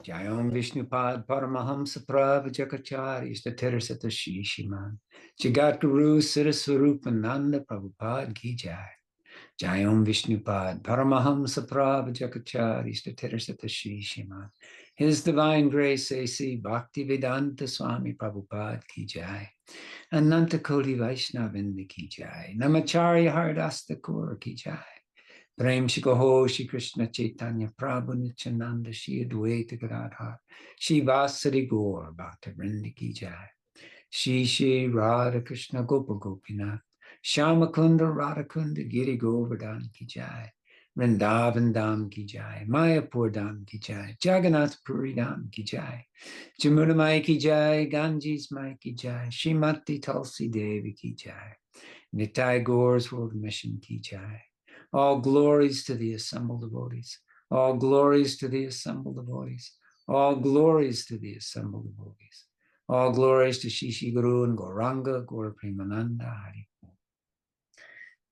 Jayom Vishnupad Paramahamsa Prabhujakachari Istatir Satashi Shiman Jagat Guru Siddhaswarupananda Prabhupada Ki Jai. Jayom Vishnupad Paramahamsa Prabhujakachari Istatir Satashi Shiman. His Divine Grace A.C. Bhaktivedanta Swami Prabhupada Ki Jai. Ananta Koti Vaishnavinda Ki Jai. Namacharya Haridasta Kaur Ki Jai. Prem Shikoho Shri Krishna Chaitanya Prabhu Nityananda Shri Advaita Gadadhar Shri Vasari Gaur Bhakta Vrinda Ki Jai. Shri Shri Radha Krishna Gopa Gopinath Shyamakunda Radhakunda Giri Govardhan Ki Jai. Vrindavan Dham Ki Jai. Mayapur Dham Ki Jai. Jagannath Puri Dham Ki Jai. Jamuna Mai Ki Jai. Ganges Mai Ki Jai. Srimati Tulsi Devi Ki Jai. Nitai Gaur's World Mission Ki Jai. All glories to the assembled devotees. All glories to the assembled devotees. All glories to the assembled devotees. All glories to Shishi Guru and Gauranga, Gaur Premananda Hari.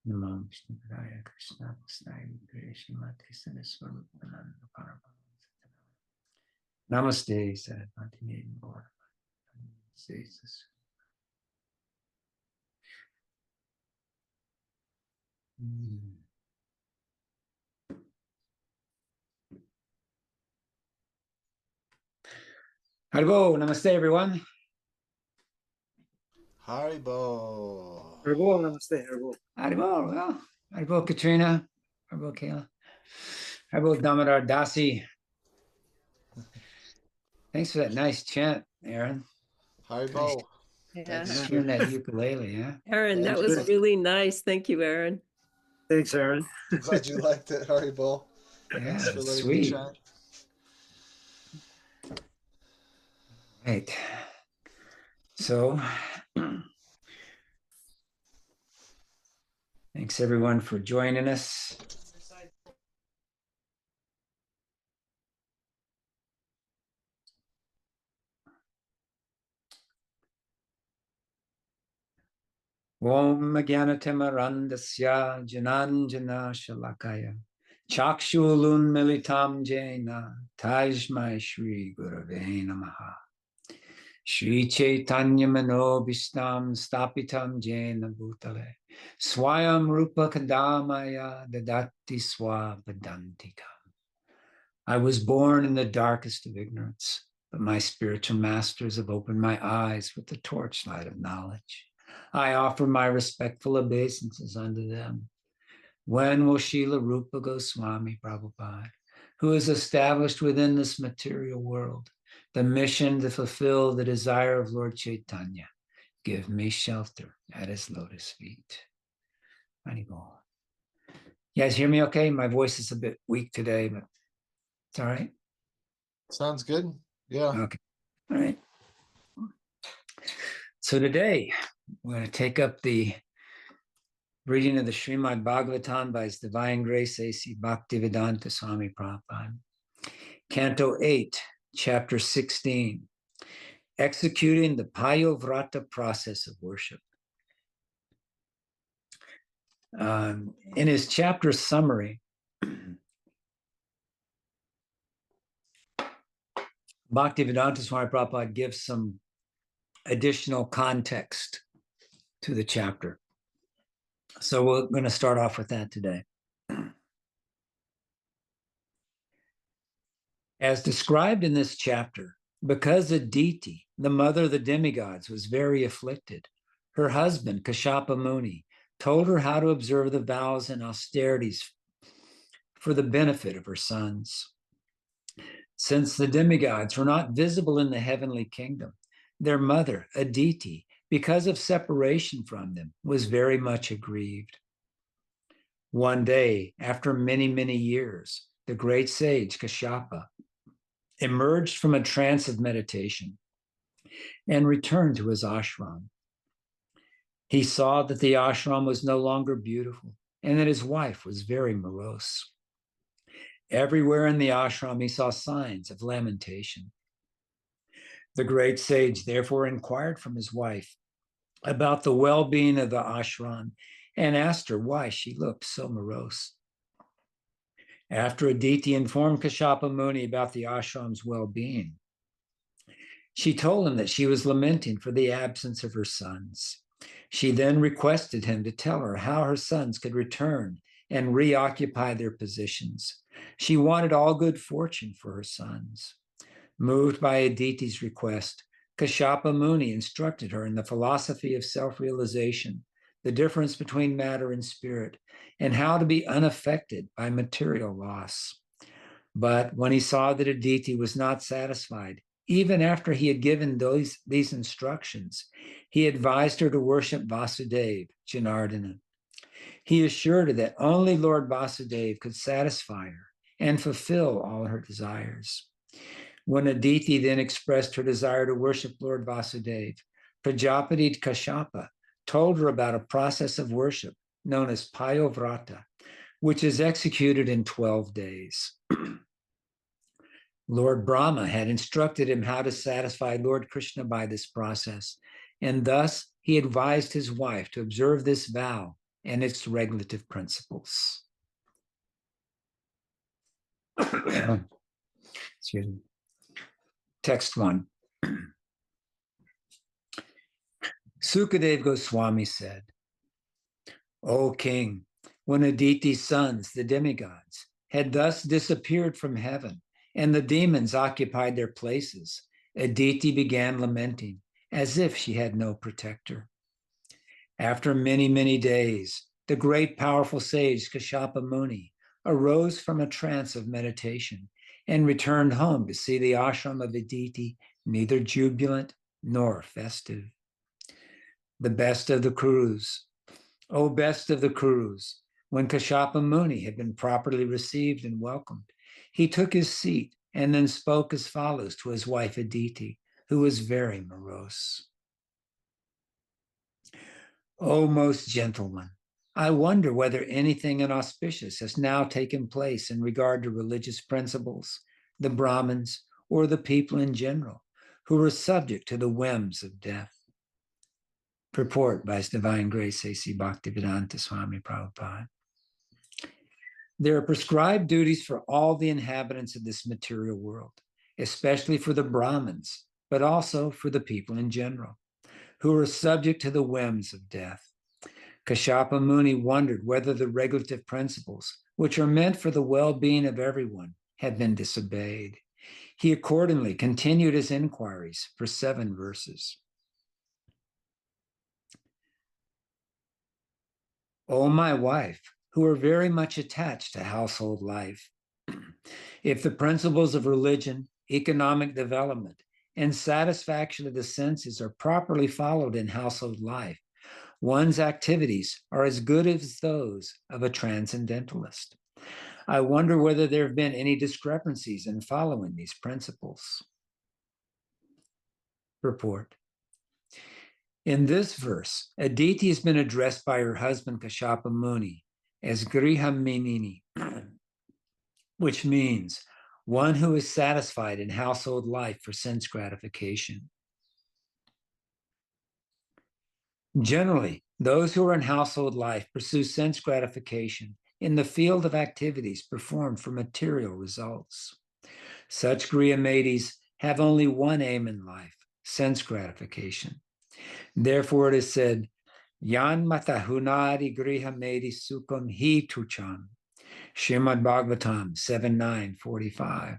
Namo Vishnu Padaya Krishna Vasnaya Krishna Mati Saraswarapananda Paramahansa. Namaste Saraswati Name Gaur. Jesus. Haribo, namaste everyone. Haribo. Haribo, namaste, Haribo. Haribo, well, Haribo Katrina, Haribo Kayla, Haribo Damodar Dasi. Thanks for that nice chant, Aaron. Haribo. Yeah. Hearing that ukulele, yeah? Aaron, that was really nice. Thank you, Aaron. Thanks, Aaron. I'm glad you liked it, Haribo. Yeah, Thanks for letting sweet. me chant. Right. So, thanks everyone for joining us. Om Jnanatimirandasya Jananjana Shalakaya Chakshulun Militam Jena Tajmai Shri Gurave Namaha Shri Chaitanya Manobishtam Stapitam Jena Bhutale Swayam Rupa Kadamaya Dadati Swapadantikam. I was born in the darkest of ignorance, but my spiritual masters have opened my eyes with the torchlight of knowledge. I offer my respectful obeisances unto them. When will Srila Rupa Goswami Prabhupada, who has established within this material world the mission to fulfill the desire of Lord Chaitanya, give me shelter at his lotus feet? Haribol. You guys hear me okay? My voice is a bit weak today, but it's all right. Sounds good. Yeah. Okay. All right. So today, we're going to take up the reading of the Śrīmad Bhāgavatam by His Divine Grace A.C. Bhaktivedanta Swami Prabhupada. Canto 8, Chapter 16, Executing the Payo-vrata Process of Worship. In his chapter summary, Bhaktivedanta Swami Prabhupada gives some additional context to the chapter. So we're going to start off with that today. As described in this chapter, because Aditi, the mother of the demigods, was very afflicted, her husband, Kashyapa Muni, told her how to observe the vows and austerities for the benefit of her sons. Since the demigods were not visible in the heavenly kingdom, their mother, Aditi, because of separation from them, was very much aggrieved. One day, after many, many years, the great sage Kashyapa emerged from a trance of meditation and returned to his ashram. He saw that the ashram was no longer beautiful and that his wife was very morose. Everywhere in the ashram, he saw signs of lamentation. The great sage therefore inquired from his wife about the well-being of the ashram and asked her why she looked so morose. After Aditi informed Kashyapa Muni about the ashram's well-being, she told him that she was lamenting for the absence of her sons. She then requested him to tell her how her sons could return and reoccupy their positions. She wanted all good fortune for her sons. Moved by Aditi's request, Kashyapa Muni instructed her in the philosophy of self-realization, the difference between matter and spirit, and how to be unaffected by material loss. But when he saw that Aditi was not satisfied, even after he had given these instructions, he advised her to worship Vasudeva, Janardana. He assured her that only Lord Vasudeva could satisfy her and fulfill all her desires. When Aditi then expressed her desire to worship Lord Vasudeva, Prajapati Kashyapa told her about a process of worship known as Payo-vrata, which is executed in 12 days. Lord Brahma had instructed him how to satisfy Lord Krishna by this process, and thus he advised his wife to observe this vow and its regulative principles. Excuse me. Text 1. Sukadeva Goswami said, O king, when Aditi's sons, the demigods, had thus disappeared from heaven and the demons occupied their places, Aditi began lamenting as if she had no protector. After many, many days, the great powerful sage Kashyapa Muni arose from a trance of meditation and returned home to see the ashram of Aditi neither jubilant nor festive. The best of the Kurus, O best of the Kurus, when Kashyapa Muni had been properly received and welcomed, he took his seat and then spoke as follows to his wife Aditi, who was very morose. O most gentle one, I wonder whether anything inauspicious has now taken place in regard to religious principles, the Brahmins, or the people in general, who are subject to the whims of death. Purport by His Divine Grace A.C. Bhaktivedanta Swami Prabhupada. There are prescribed duties for all the inhabitants of this material world, especially for the Brahmins, but also for the people in general, who are subject to the whims of death. Kashyapa Muni wondered whether the regulative principles, which are meant for the well-being of everyone, had been disobeyed. He accordingly continued his inquiries for 7 verses. O my wife, who are very much attached to household life, if the principles of religion, economic development, and satisfaction of the senses are properly followed in household life, one's activities are as good as those of a transcendentalist. I wonder whether there have been any discrepancies in following these principles. Purport. In this verse, Aditi has been addressed by her husband Kashyapa Muni as Grihaminini, which means one who is satisfied in household life for sense gratification. Generally, those who are in household life pursue sense gratification in the field of activities performed for material results. Such Grihamedis have only one aim in life, sense gratification. Therefore, it is said, Yan matahunari grihamedi sukham hi tucham, Śrīmad Bhāgavatam 7:9-45.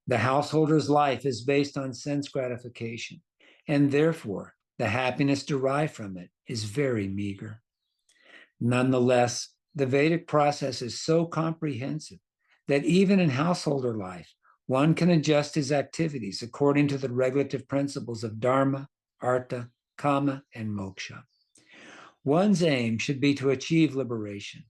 The householder's life is based on sense gratification, and therefore the happiness derived from it is very meager. Nonetheless, the Vedic process is so comprehensive that even in householder life, one can adjust his activities according to the regulative principles of dharma, artha, kama, and moksha. One's aim should be to achieve liberation,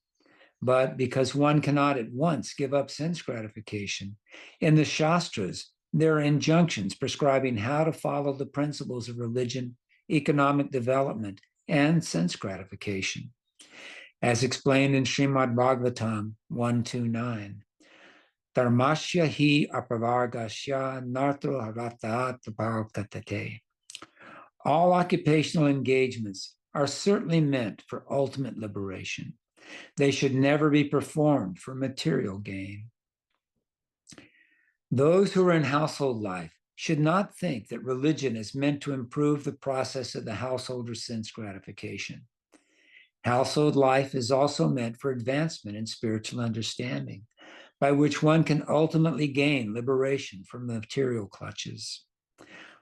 but because one cannot at once give up sense gratification, in the Shastras, there are injunctions prescribing how to follow the principles of religion, economic development, and sense gratification. As explained in Śrīmad Bhāgavatam 129, Dharmasya hi apavargasya nartro haratat bhavatate. All occupational engagements are certainly meant for ultimate liberation, They should never be performed for material gain. Those who are in household life should not think that religion is meant to improve the process of the householder's sense gratification. Household life is also meant for advancement in spiritual understanding, by which one can ultimately gain liberation from the material clutches.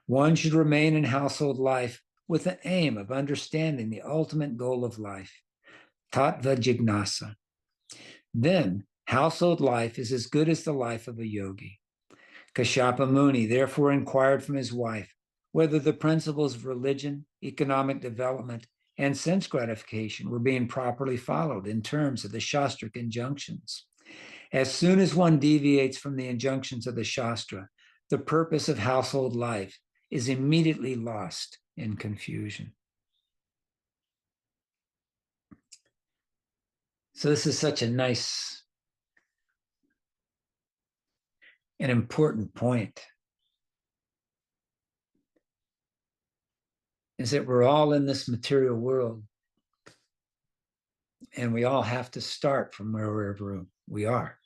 One should remain in household life with the aim of understanding the ultimate goal of life, tattva jignasa. Then household life is as good as the life of a yogi. Kashyapa Muni therefore inquired from his wife whether the principles of religion, economic development, and sense gratification were being properly followed in terms of the Shastric injunctions. As soon as one deviates from the injunctions of the Shastra, the purpose of household life is immediately lost in confusion. So this is such a nice and important point, is that we're all in this material world, and we all have to start from wherever we are,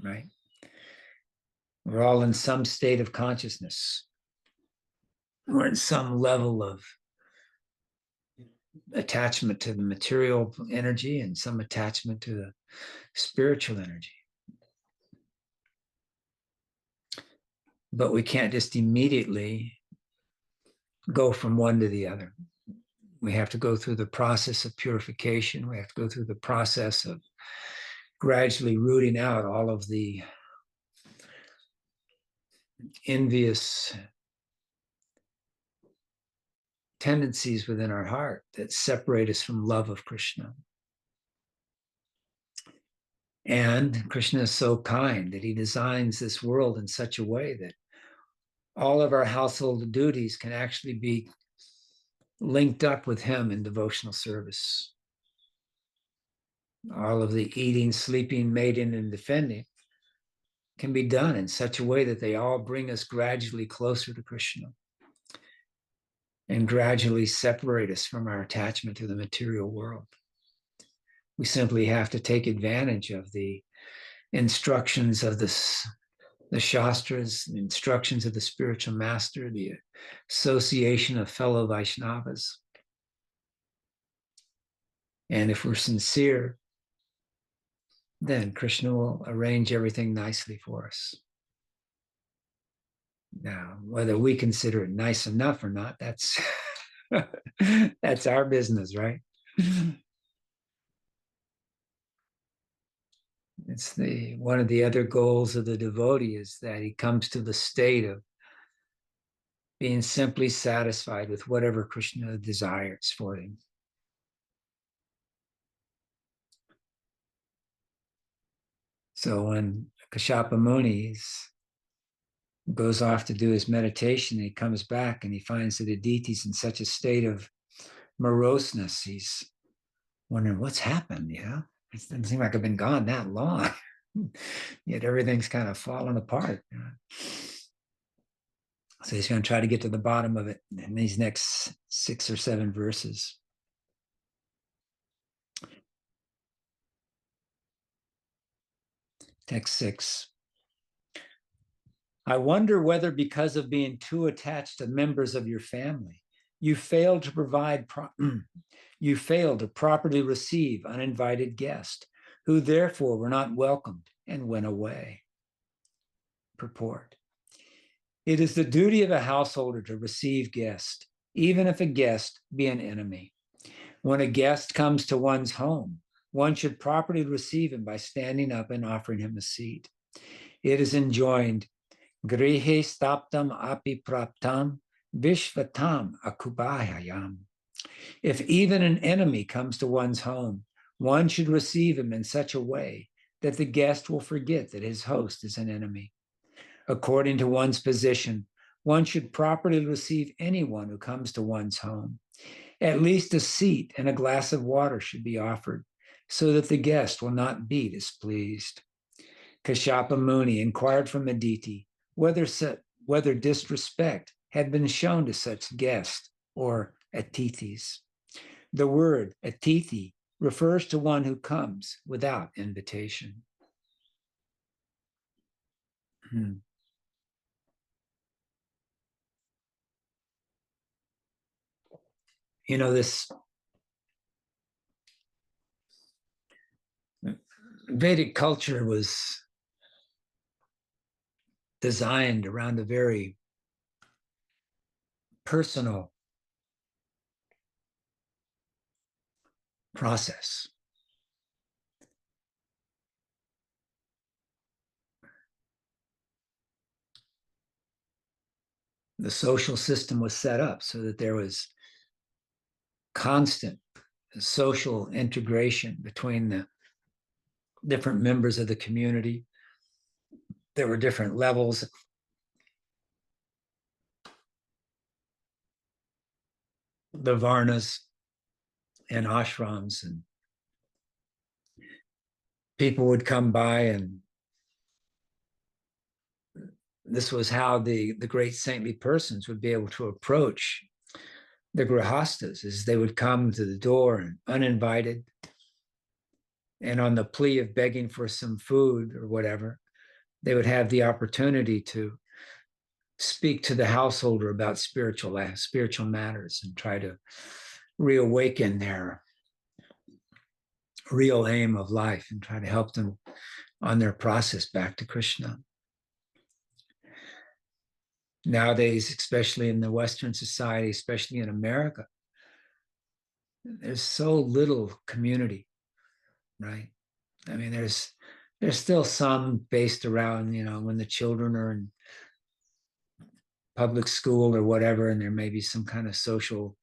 right? We're all in some state of consciousness. We're in some level of attachment to the material energy and some attachment to the spiritual energy. But we can't just immediately go from one to the other. We have to go through the process of purification. We have to go through the process of gradually rooting out all of the envious tendencies within our heart that separate us from love of Krishna. And Krishna is so kind that he designs this world in such a way that all of our household duties can actually be linked up with him in devotional service. All of the eating, sleeping, mating, and defending can be done in such a way that they all bring us gradually closer to Krishna and gradually separate us from our attachment to the material world. We simply have to take advantage of the instructions of the Shastras, the instructions of the spiritual master, the association of fellow Vaishnavas. And if we're sincere, then Krishna will arrange everything nicely for us. Now, whether we consider it nice enough or not, that's that's our business, right? It's one of the other goals of the devotee is that he comes to the state of being simply satisfied with whatever Krishna desires for him. So when Kashyapa Muni goes off to do his meditation, he comes back and he finds that Aditi's in such a state of moroseness. He's wondering what's happened, you know? It doesn't seem like I've been gone that long. Yet everything's kind of fallen apart. So he's going to try to get to the bottom of it in these next 6 or 7 verses. Text 6. I wonder whether because of being too attached to members of your family, you fail to properly receive uninvited guests, who therefore were not welcomed and went away. Purport. It is the duty of a householder to receive guests, even if a guest be an enemy. When a guest comes to one's home, one should properly receive him by standing up and offering him a seat. It is enjoined, Grihe staptam api praptam vishvatam akubhayam. If even an enemy comes to one's home, one should receive him in such a way that the guest will forget that his host is an enemy. According to one's position, one should properly receive anyone who comes to one's home. At least a seat and a glass of water should be offered, so that the guest will not be displeased. Kashyapa Muni inquired from Aditi whether disrespect had been shown to such guests or atithis. The word atithi refers to one who comes without invitation. You know, this Vedic culture was designed around a very personal process. The social system was set up so that there was constant social integration between the different members of the community. There were different levels. The varnas and ashrams, and people would come by, and this was how the great saintly persons would be able to approach the grihastas, is they would come to the door and uninvited, and on the plea of begging for some food or whatever, they would have the opportunity to speak to the householder about spiritual matters and try to reawaken their real aim of life and try to help them on their process back to Krishna. Nowadays, especially in the Western society, especially in America, there's so little community, right? I mean, there's still some based around, you know, when the children are in public school or whatever, and there may be some kind of social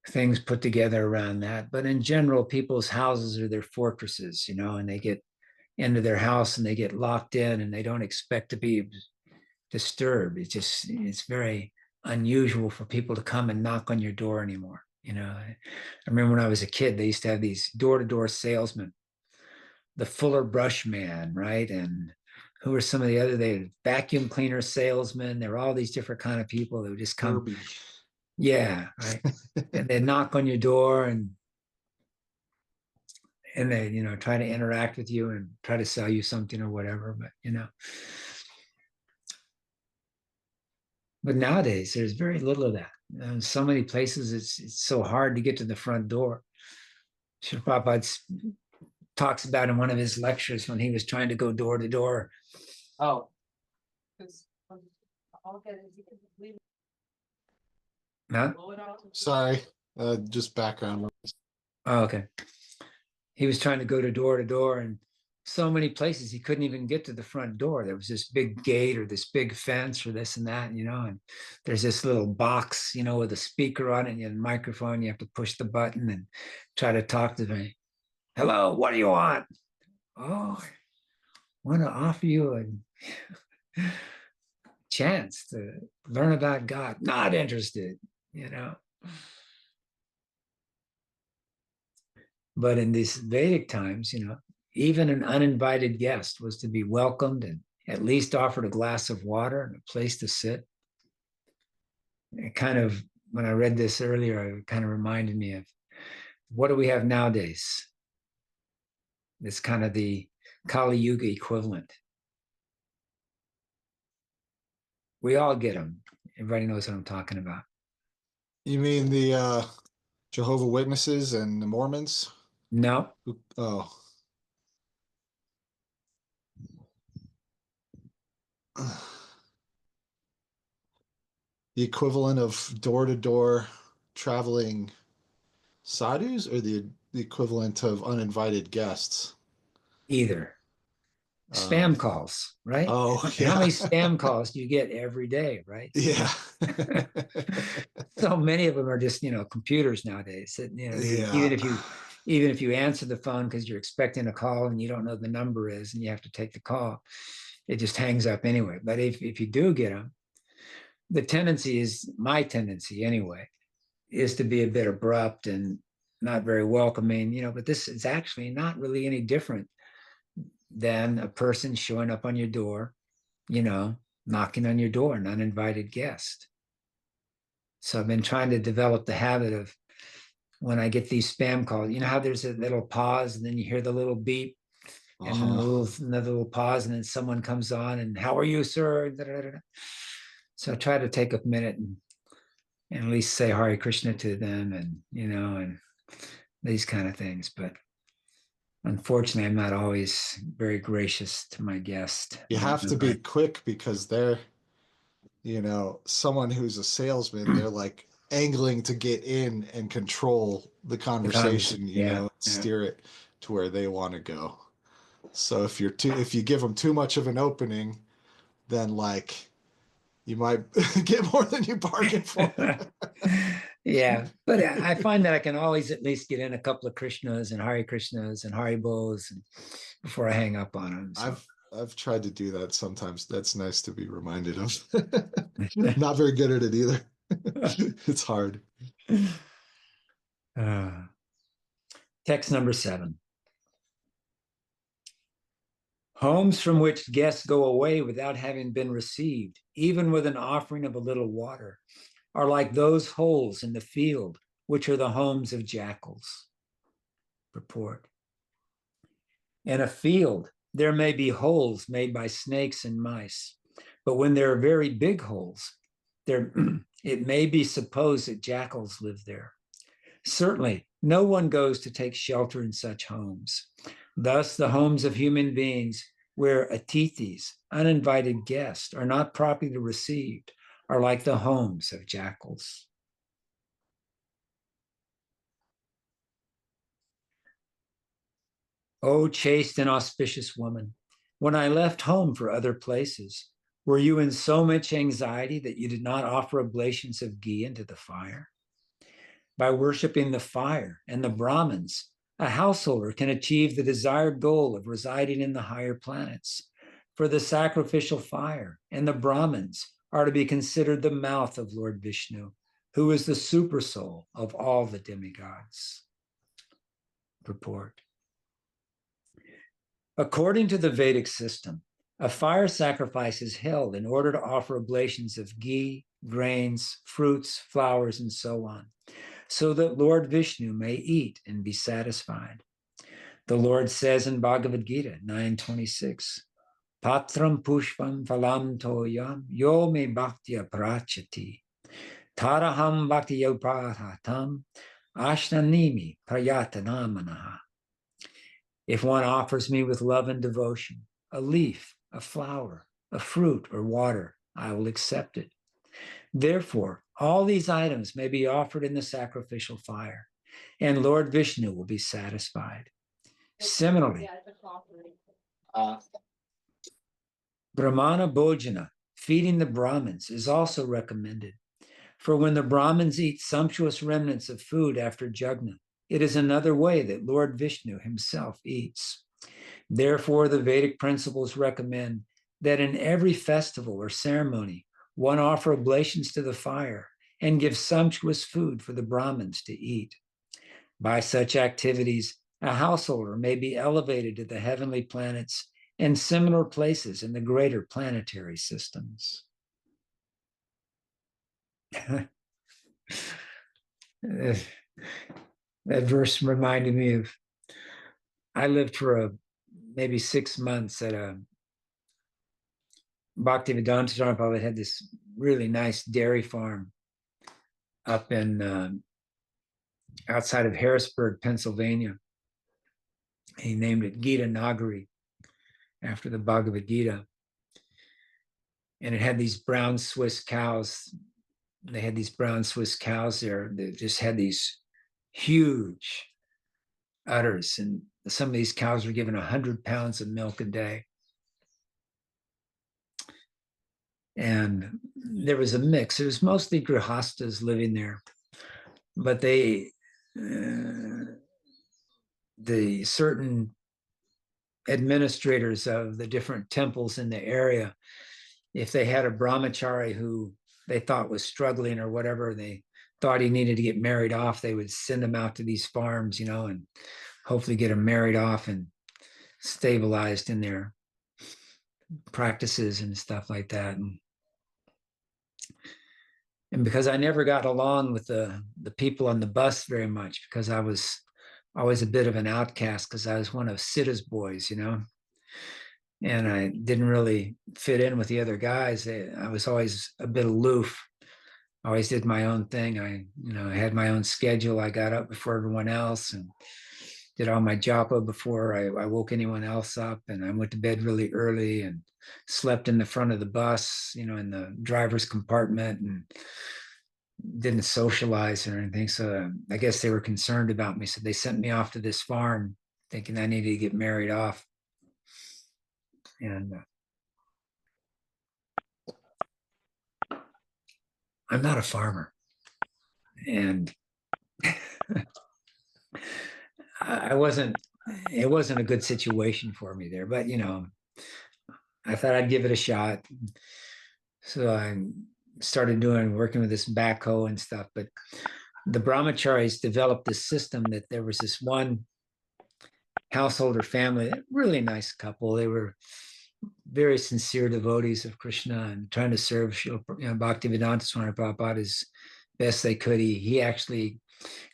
things put together around that. But in general, people's houses are their fortresses, you know, and they get into their house and they get locked in and they don't expect to be disturbed. It's very unusual for people to come and knock on your door anymore. You know, I remember when I was a kid, they used to have these door-to-door salesmen, the Fuller Brush Man, right? And who were some of the other, they vacuum cleaner salesmen. There were all these different kind of people that would just come. Kirby. Yeah, right. And they knock on your door and they, you know, try to interact with you and try to sell you something or whatever. But, you know, but nowadays there's very little of that. In so many places, it's so hard to get to the front door. Srila Prabhupada talks about in one of his lectures when he was trying to go door to door. Oh. Huh? Sorry, just background noise. Oh, okay. He was trying to go to door, and so many places he couldn't even get to the front door. There was this big gate or this big fence or this and that, you know, and there's this little box, you know, with a speaker on it and a microphone. You have to push the button and try to talk to me. Hello, what do you want? Oh, I want to offer you a chance to learn about God. Not interested, you know. But in these Vedic times, you know, even an uninvited guest was to be welcomed and at least offered a glass of water and a place to sit. It kind of, when I read this earlier, it kind of reminded me of what do we have nowadays? It's kind of the Kali Yuga equivalent. We all get them. Everybody knows what I'm talking about. You mean the Jehovah Witnesses and the Mormons? No, Oh. The equivalent of door-to-door traveling sadhus, or the equivalent of uninvited guests? either. Spam calls, right? Oh, And yeah. how many spam calls do you get every day, right? Yeah. So many of them are just, you know, computers nowadays. That, you know, Yeah. even if you answer the phone because you're expecting a call and you don't know the number is and you have to take the call, it just hangs up anyway. But if you do get them, the tendency is, my tendency anyway, is to be a bit abrupt and not very welcoming, you know, but this is actually not really any different than a person showing up on your door, you know, knocking on your door, an uninvited guest. So I've been trying to develop the habit of when I get these spam calls. You know how there's a little pause and then you hear the little beep and then another little pause and then someone comes on and how are you, sir? Da, da, da, da. So I try to take a minute and at least say Hare Krishna to them and, and these kind of things. But unfortunately, I'm not always very gracious to my guest. You have to be quick because they're, someone who's a salesman, they're like angling to get in and control the conversation, steer it to where they want to go. So if you give them too much of an opening, then like you might get more than you bargained for. Yeah, but I find that I can always at least get in a couple of Krishnas and Hare Krishnas and Haribos before I hang up on them. So. I've tried to do that sometimes. That's nice to be reminded of. Not very good at it either. It's hard. Text number 7. Homes from which guests go away without having been received, even with an offering of a little water, are like those holes in the field, which are the homes of jackals. Purport. In a field, there may be holes made by snakes and mice, but when there are very big holes, it may be supposed that jackals live there. Certainly, no one goes to take shelter in such homes. Thus, the homes of human beings where atithis, uninvited guests, are not properly received, are like the homes of jackals. O chaste and auspicious woman, when I left home for other places, were you in so much anxiety that you did not offer oblations of ghee into the fire? By worshiping the fire and the Brahmins, a householder can achieve the desired goal of residing in the higher planets. For the sacrificial fire and the Brahmins are to be considered the mouth of Lord Vishnu, who is the supersoul of all the demigods. Purport. According to the Vedic system, a fire sacrifice is held in order to offer oblations of ghee, grains, fruits, flowers, and so on, so that Lord Vishnu may eat and be satisfied. The Lord says in Bhagavad Gita 9:26, Patram pushpam phalam toyam yo me bhaktya prachati taraham bhaktya prahatam ashnanimi prayatanamanaha. If one offers me with love and devotion a leaf, a flower, a fruit, or water, I will accept it. Therefore, all these items may be offered in the sacrificial fire, and Lord Vishnu will be satisfied. Similarly, Brahmana Bhojana, feeding the Brahmins, is also recommended. For when the Brahmins eat sumptuous remnants of food after Jagna, it is another way that Lord Vishnu himself eats. Therefore, the Vedic principles recommend that in every festival or ceremony, one offer oblations to the fire and give sumptuous food for the Brahmins to eat. By such activities, a householder may be elevated to the heavenly planets and similar places in the greater planetary systems. That verse reminded me of, I lived for maybe 6 months at a Bhaktivedanta Dharma. It had this really nice dairy farm up in outside of Harrisburg, Pennsylvania. He named it Gita Nagari after the Bhagavad Gita. And it had these brown Swiss cows. They had these brown Swiss cows there. They just had these huge udders. And some of these cows were given 100 pounds of milk a day. And there was a mix. It was mostly grihastas living there. But the certain administrators of the different temples in the area, if they had a brahmachari who they thought was struggling or whatever, they thought he needed to get married off, they would send him out to these farms, and hopefully get him married off and stabilized in their practices and stuff like that. And And because I never got along with the people on the bus very much, because I was always a bit of an outcast, because I was one of Siddha's boys, you know, and I didn't really fit in with the other guys. I was always a bit aloof. I always did my own thing. I had my own schedule. I got up before everyone else and did all my japa before I woke anyone else up. And I went to bed really early and slept in the front of the bus, you know, in the driver's compartment, and didn't socialize or anything. So I guess they were concerned about me. So they sent me off to this farm thinking I needed to get married off. And I'm not a farmer. And it wasn't a good situation for me there, but, you know, I thought I'd give it a shot. So I started working with this backhoe and stuff, but the brahmacharis developed this system that there was this one householder family, really nice couple. They were very sincere devotees of Krishna and trying to serve Bhaktivedanta Swami Prabhupada as best they could. He actually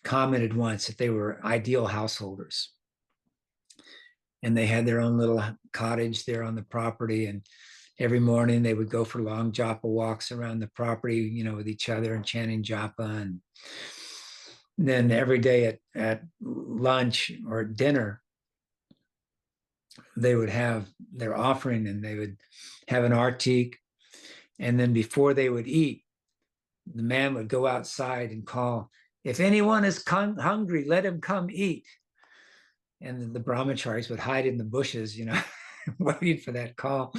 commented once that they were ideal householders. And they had their own little cottage there on the property. And every morning they would go for long japa walks around the property, you know, with each other and chanting japa. And then every day at lunch or dinner, they would have their offering and they would have an artik. And then before they would eat, the man would go outside and call, "If anyone is hungry, let him come eat." And then the brahmacharis would hide in the bushes, you know, waiting for that call.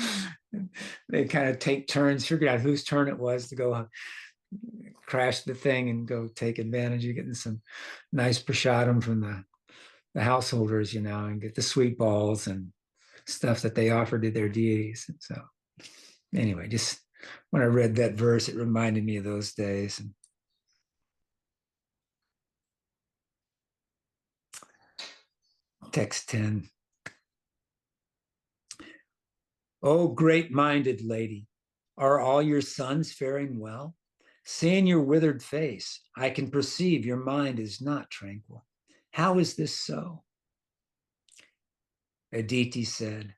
They kind of take turns, figure out whose turn it was to go crash the thing and go take advantage of getting some nice prasadam from the householders, you know, and get the sweet balls and stuff that they offered to their deities. And so anyway, just when I read that verse, it reminded me of those days. And text 10. "O great-minded lady, are all your sons faring well? Seeing your withered face, I can perceive your mind is not tranquil. How is this so?" Aditi said,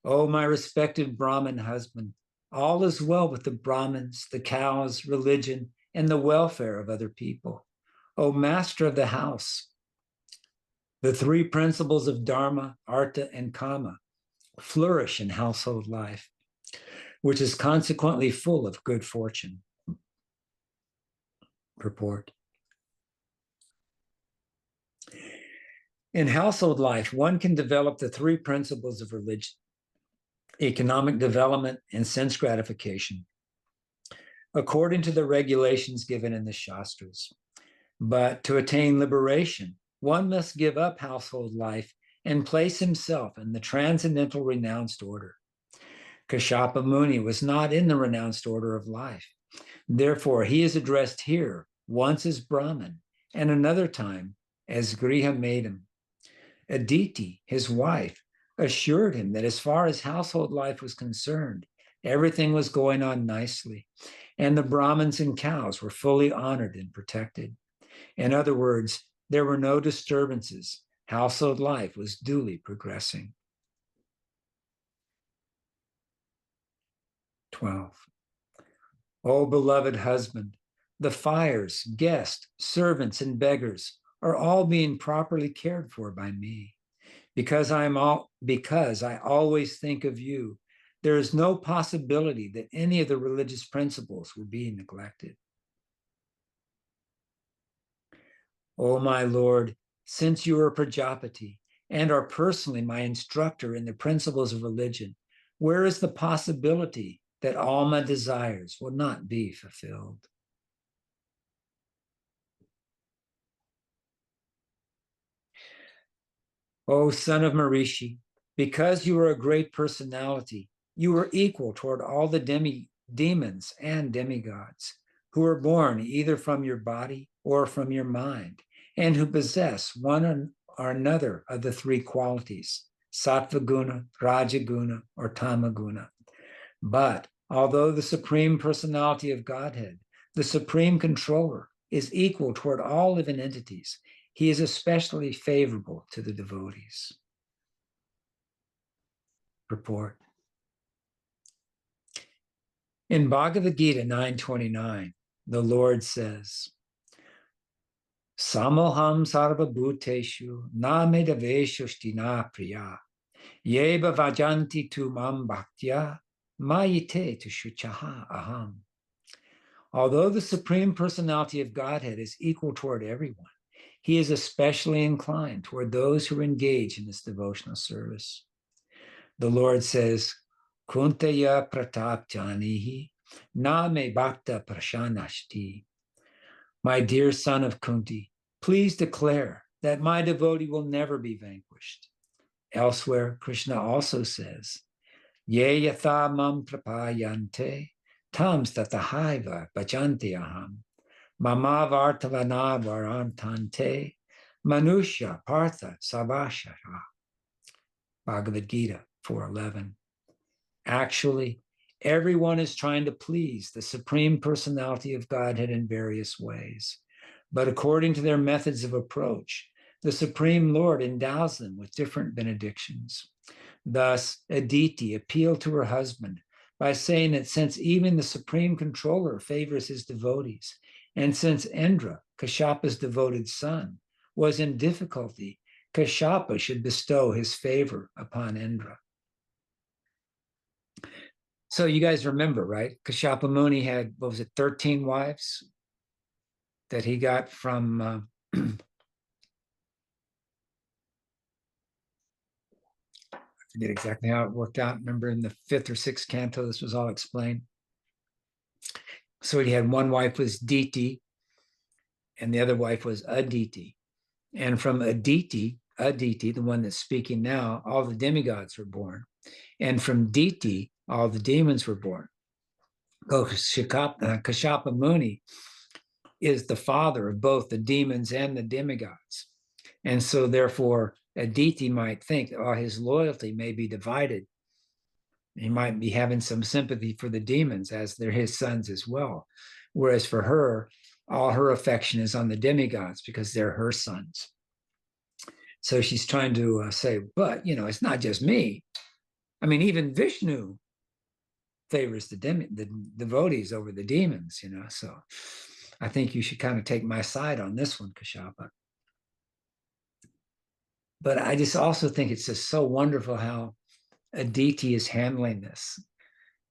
"O my respected Brahmin husband, all is well with the Brahmins, the cows, religion, and the welfare of other people. O master of the house, the three principles of Dharma, Artha, and Kama flourish in household life, which is consequently full of good fortune." Purport. In household life, one can develop the three principles of religion: economic development and sense gratification, according to the regulations given in the Shastras. But to attain liberation, one must give up household life and place himself in the transcendental renounced order. Kashyapa Muni was not in the renounced order of life. Therefore, he is addressed here once as Brahman and another time as Griha Maidam. Aditi, his wife, assured him that as far as household life was concerned, everything was going on nicely, and the Brahmins and cows were fully honored and protected. In other words, there were no disturbances. Household life was duly progressing. 12. O beloved husband, the fires, guests, servants, and beggars are all being properly cared for by me. Because I always think of you, there is no possibility that any of the religious principles will be neglected. O my Lord, since you are Prajapati and are personally my instructor in the principles of religion, where is the possibility that all my desires will not be fulfilled? O son of Marishi, because you are a great personality, you are equal toward all the demons and demigods who are born either from your body or from your mind, and who possess one or another of the three qualities, sattva guna, rajaguna, or tamaguna. But although the Supreme Personality of Godhead, the supreme controller, is equal toward all living entities. He is especially favorable to the devotees. Purport. In Bhagavad Gita 9:29, the Lord says, Samoham sarva bhuteshu na medaveshushti na priya yeva vajanti tu mam bhaktya mayite tu shuchaha aham. Although the Supreme Personality of Godhead is equal toward everyone, he is especially inclined toward those who engage in this devotional service. The Lord says, Kuntaya pratap janihi na me bhakta prashanashti. My dear son of Kunti, please declare that my devotee will never be vanquished. Elsewhere, Krishna also says, Ye yatha mam prapayante tam statahaiva bhajanti aham mama vartavana varantante manusya partha savashara. Bhagavad Gita 4:11. Actually, everyone is trying to please the Supreme Personality of Godhead in various ways. But according to their methods of approach, the Supreme Lord endows them with different benedictions. Thus, Aditi appealed to her husband by saying that since even the Supreme Controller favors his devotees, and since Indra, Kashyap's devoted son, was in difficulty, Kashyapa should bestow his favor upon Indra. So you guys remember, right? Kashyapa Muni had, 13 wives that he got from, I forget exactly how it worked out. Remember in the 5th or 6th canto, this was all explained. So he had one wife was Diti, and the other wife was Aditi. And from Aditi, the one that's speaking now, all the demigods were born. And from Diti, all the demons were born. Kashyapa Muni is the father of both the demons and the demigods. And so therefore, Aditi might think, his loyalty may be divided. He might be having some sympathy for the demons as they're his sons as well. Whereas for her, all her affection is on the demigods because they're her sons. So she's trying to say, but, it's not just me. I mean, even Vishnu favors the devotees over the demons, so I think you should kind of take my side on this one, Kashyapa. But I just also think it's just so wonderful how Aditi is handling this.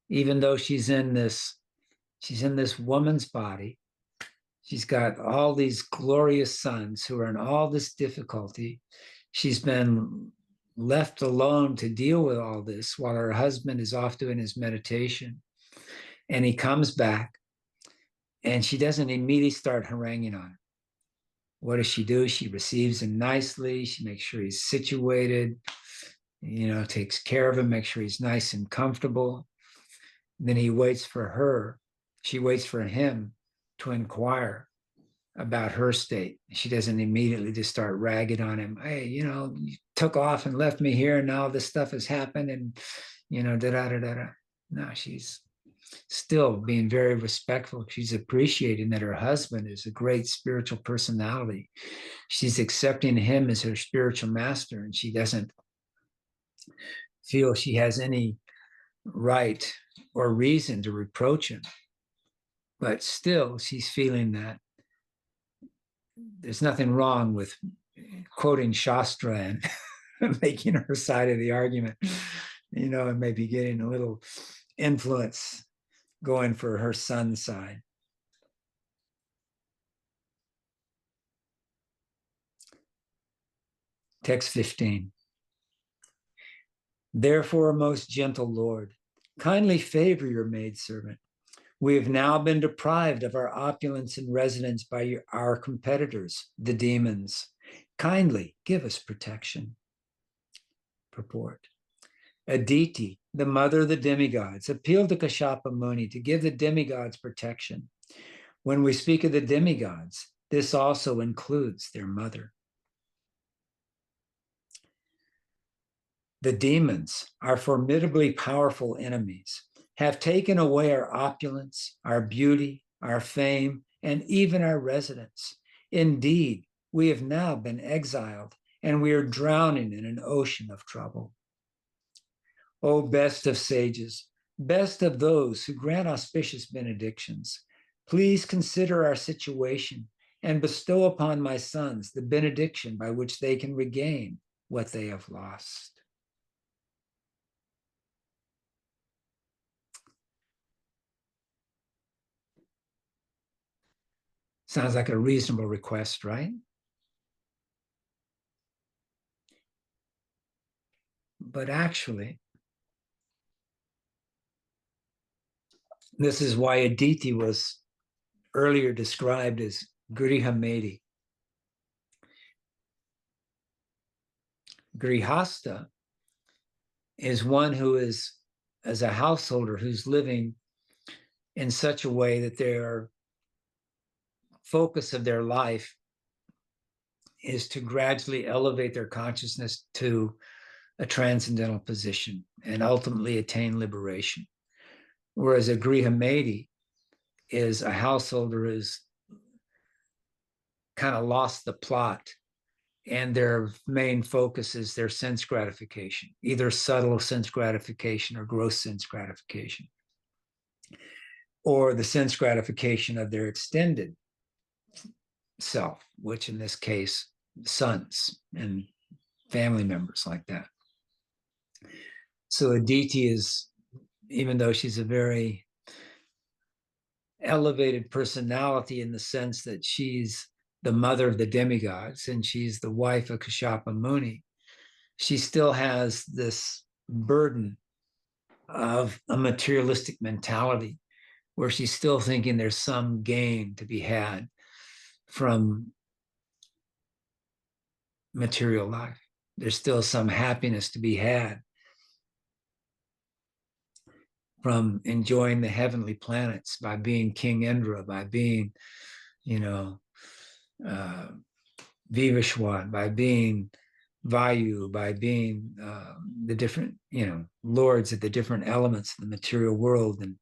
Even though she's in this woman's body, she's got all these glorious sons who are in all this difficulty. She's been left alone to deal with all this while her husband is off doing his meditation. And he comes back and she doesn't immediately start haranguing on him. What does she do? She receives him nicely. She makes sure he's situated, takes care of him, makes sure he's nice and comfortable. Then he waits for her. She waits for him to inquire about her state. She doesn't immediately just start ragging on him. Hey, you took off and left me here, and now this stuff has happened, and da-da-da-da-da. No, she's still being very respectful. She's appreciating that her husband is a great spiritual personality. She's accepting him as her spiritual master, and she doesn't feel she has any right or reason to reproach him. But still, she's feeling that there's nothing wrong with quoting Shastra and making her side of the argument, and maybe getting a little influence going for her son's side. Text 15. Therefore, most gentle Lord, kindly favor your maidservant. We have now been deprived of our opulence and residence by our competitors, the demons. Kindly give us protection. Purport. Aditi, the mother of the demigods, appealed to Kashyapa Muni to give the demigods protection. When we speak of the demigods, this also includes their mother. The demons, our formidably powerful enemies, have taken away our opulence, our beauty, our fame, and even our residence. Indeed, we have now been exiled, and we are drowning in an ocean of trouble. O best of sages, best of those who grant auspicious benedictions, please consider our situation and bestow upon my sons the benediction by which they can regain what they have lost. Sounds like a reasonable request, right? But actually, this is why Aditi was earlier described as Grihamedi. Grihasta is one who is, as a householder, who's living in such a way that their focus of their life is to gradually elevate their consciousness to a transcendental position and ultimately attain liberation. Whereas a Grihamedi is a householder who's kind of lost the plot, and their main focus is their sense gratification, either subtle sense gratification or gross sense gratification, or the sense gratification of their extended self, which in this case, sons and family members like that. So Aditi is, even though she's a very elevated personality in the sense that she's the mother of the demigods and she's the wife of Kashyapa Muni, she still has this burden of a materialistic mentality where she's still thinking there's some gain to be had from material life. There's still some happiness to be had from enjoying the heavenly planets by being King Indra, by being, Vivishwan, by being Vayu, by being the different, lords of the different elements of the material world, and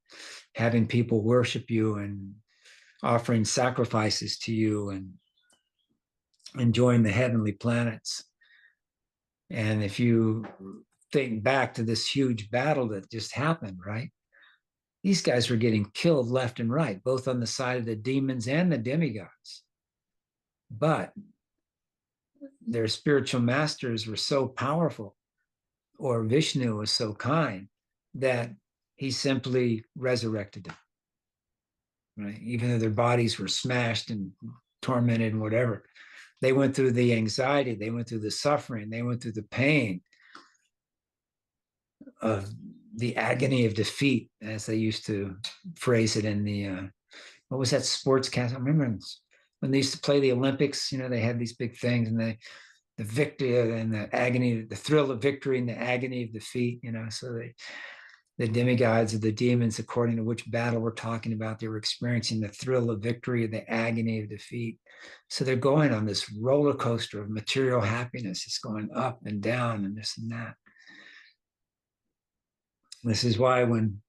having people worship you and offering sacrifices to you and enjoying the heavenly planets. And if you think back to this huge battle that just happened, right? These guys were getting killed left and right, both on the side of the demons and the demigods. But their spiritual masters were so powerful, or Vishnu was so kind, that he simply resurrected them, right? Even though their bodies were smashed and tormented and whatever. They went through the anxiety, they went through the suffering, they went through the pain of the agony of defeat, as they used to phrase it in the, what was that sports cast? I remember when they used to play the Olympics, they had these big things, and the victory and the agony, the thrill of victory and the agony of defeat, so the demigods or the demons, according to which battle we're talking about, they were experiencing the thrill of victory and the agony of defeat. So they're going on this roller coaster of material happiness. It's going up and down and this and that. This is why when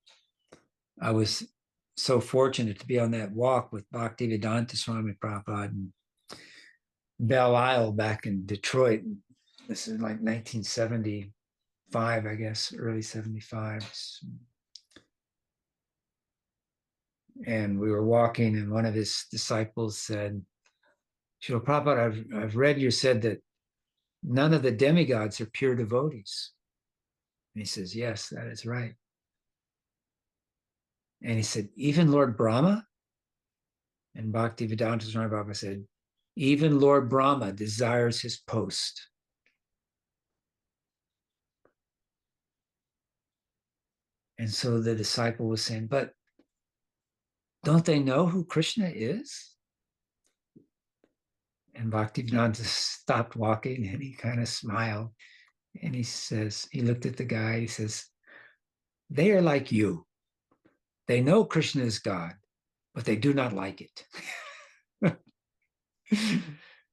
I was so fortunate to be on that walk with Bhaktivedanta Swami Prabhupada in Belle Isle back in Detroit, this is like 1975, I guess, early 75. And we were walking, and one of his disciples said, Srila Prabhupada, I've read you said that none of the demigods are pure devotees. And he says, yes, that is right. And he said, even Lord Brahma? And Bhaktivedanta Swami Prabhupada said, even Lord Brahma desires his post. And so the disciple was saying, but don't they know who Krishna is? And Bhaktivedanta stopped walking and he kind of smiled. And he says, he looked at the guy, he says, they are like you. They know Krishna is God, but they do not like it.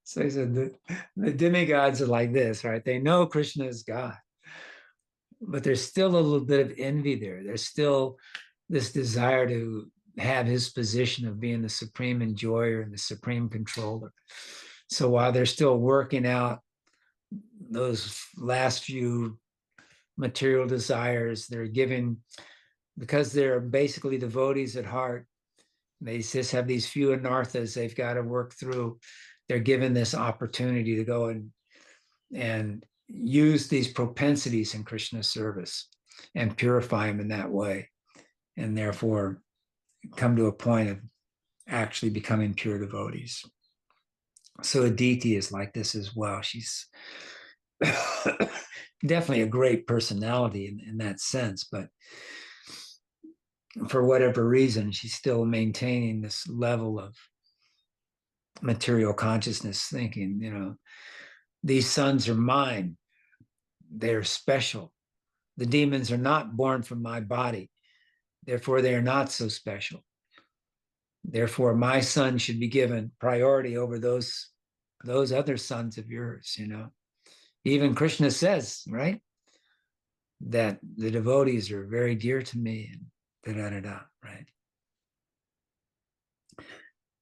So he said, the demigods are like this, right? They know Krishna is God, but there's still a little bit of envy there. There's still this desire to have his position of being the supreme enjoyer and the supreme controller. So while they're still working out those last few material desires, they're given, because they're basically devotees at heart, they just have these few anarthas they've got to work through. They're given this opportunity to go and use these propensities in Krishna's service and purify them in that way, and therefore come to a point of actually becoming pure devotees. So Aditi is like this as well. She's definitely a great personality in that sense, but for whatever reason, she's still maintaining this level of material consciousness, thinking, you know, these sons are mine. They're special. The demons are not born from my body. Therefore, they are not so special. Therefore, my son should be given priority over those other sons of yours, you know. Even Krishna says, right, that the devotees are very dear to me, and da-da-da-da, right?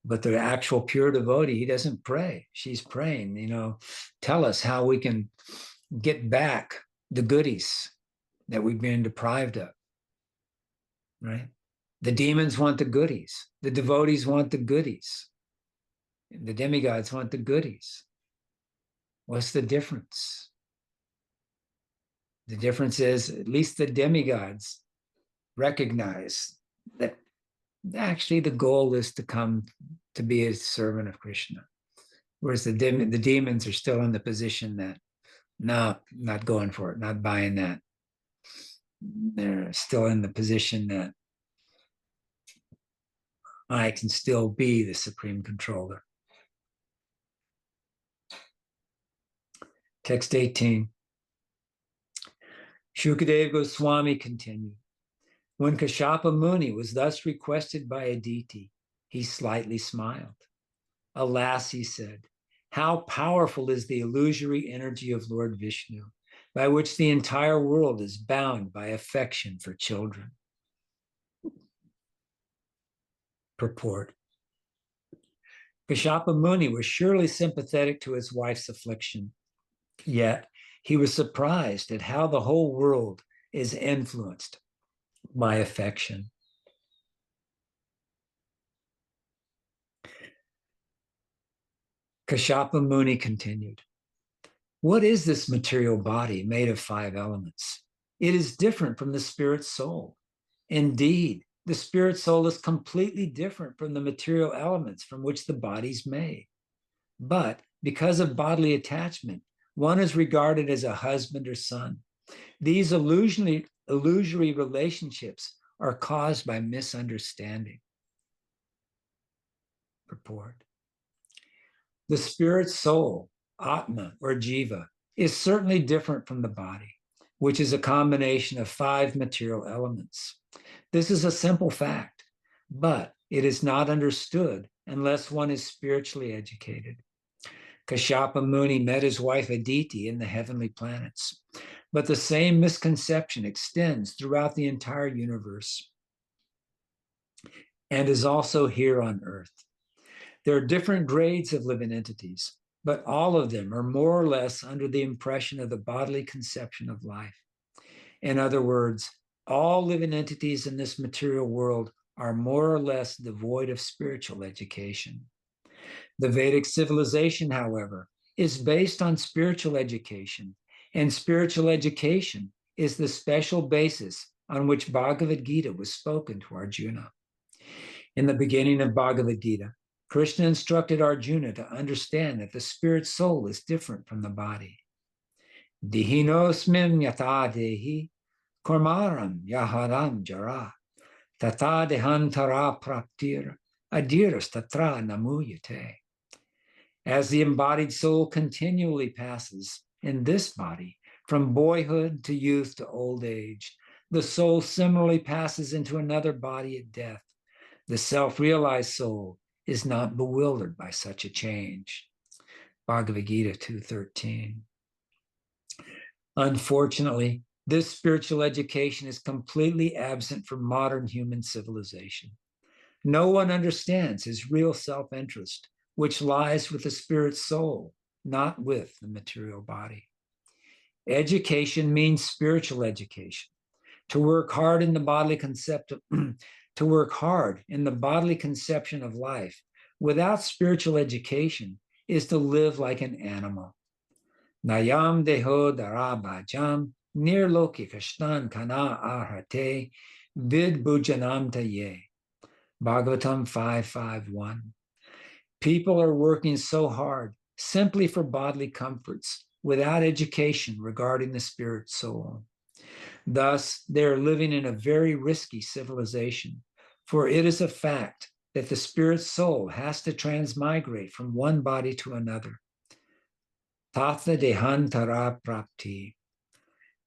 But the actual pure devotee, he doesn't pray. She's praying, you know, tell us how we can get back the goodies that we've been deprived of, right? The demons want the goodies. The devotees want the goodies. The demigods want the goodies. What's the difference? The difference is at least the demigods recognize that actually the goal is to come to be a servant of Krishna. Whereas the demons are still in the position that, no, not going for it, not buying that. They're still in the position that I can still be the supreme controller. Text 18. Shukadeva Goswami continued. When Kashyapa Muni was thus requested by Aditi, he slightly smiled. Alas, he said, how powerful is the illusory energy of Lord Vishnu, by which the entire world is bound by affection for children. Purport. Kashyapa Muni was surely sympathetic to his wife's affliction, yet he was surprised at how the whole world is influenced by affection. Kashyapa Muni continued, what is this material body made of 5 elements? It is different from the spirit soul. Indeed, the spirit soul is completely different from the material elements from which the body is made. But because of bodily attachment, one is regarded as a husband or son. These illusory relationships are caused by misunderstanding. Purport. The spirit soul, Atma or Jiva, is certainly different from the body, which is a combination of 5 material elements. This is a simple fact, but it is not understood unless one is spiritually educated. Kashyapa Muni met his wife Aditi in the heavenly planets, but the same misconception extends throughout the entire universe and is also here on earth. There are different grades of living entities, but all of them are more or less under the impression of the bodily conception of life. In other words, all living entities in this material world are more or less devoid of spiritual education. The Vedic civilization, however, is based on spiritual education, and spiritual education is the special basis on which Bhagavad Gita was spoken to Arjuna. In the beginning of Bhagavad Gita, Krishna instructed Arjuna to understand that the spirit soul is different from the body. Dihinosmim yata dehi karmaram yaharam jara tata dehantara praptir adiras tatra namuyate. As the embodied soul continually passes in this body from boyhood to youth to old age, the soul similarly passes into another body at death. The self-realized soul is not bewildered by such a change. Bhagavad Gita 2:13. Unfortunately, this spiritual education is completely absent from modern human civilization. No one understands his real self-interest, which lies with the spirit soul, not with the material body. Education means spiritual education. To work hard in the bodily conception of life without spiritual education is to live like an animal. Nayam deho darabhajam nirloki kashtan kana arhate vid bhujanam taye. Bhagavatam 5:5-1. People are working so hard simply for bodily comforts without education regarding the spirit soul. Thus, they are living in a very risky civilization, for it is a fact that the spirit soul has to transmigrate from one body to another. Tatha dehantara prapti.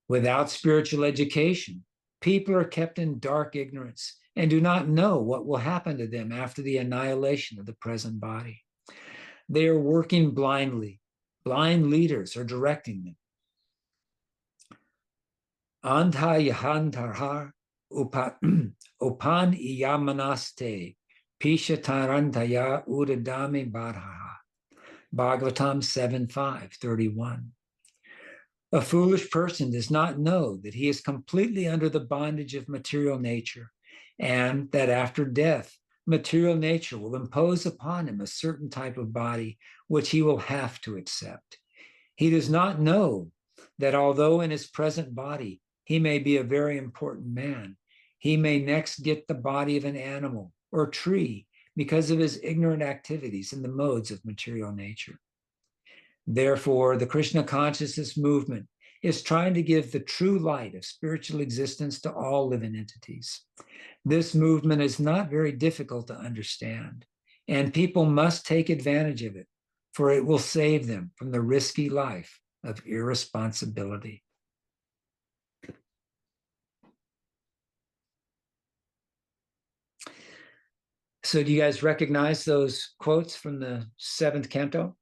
Without spiritual education, people are kept in dark ignorance and do not know what will happen to them after the annihilation of the present body. They are working blindly. Blind leaders are directing them. Antha yahantarhar upan iyamanaste pishatarantaya udadami badhaha. Bhagavatam 7:5-31. A foolish person does not know that he is completely under the bondage of material nature, and that after death, material nature will impose upon him a certain type of body which he will have to accept. He does not know that although in his present body he may be a very important man, he may next get the body of an animal or tree because of his ignorant activities in the modes of material nature. Therefore, the Krishna consciousness movement is trying to give the true light of spiritual existence to all living entities. This movement is not very difficult to understand, and people must take advantage of it, for it will save them from the risky life of irresponsibility. So do you guys recognize those quotes from the 7th canto?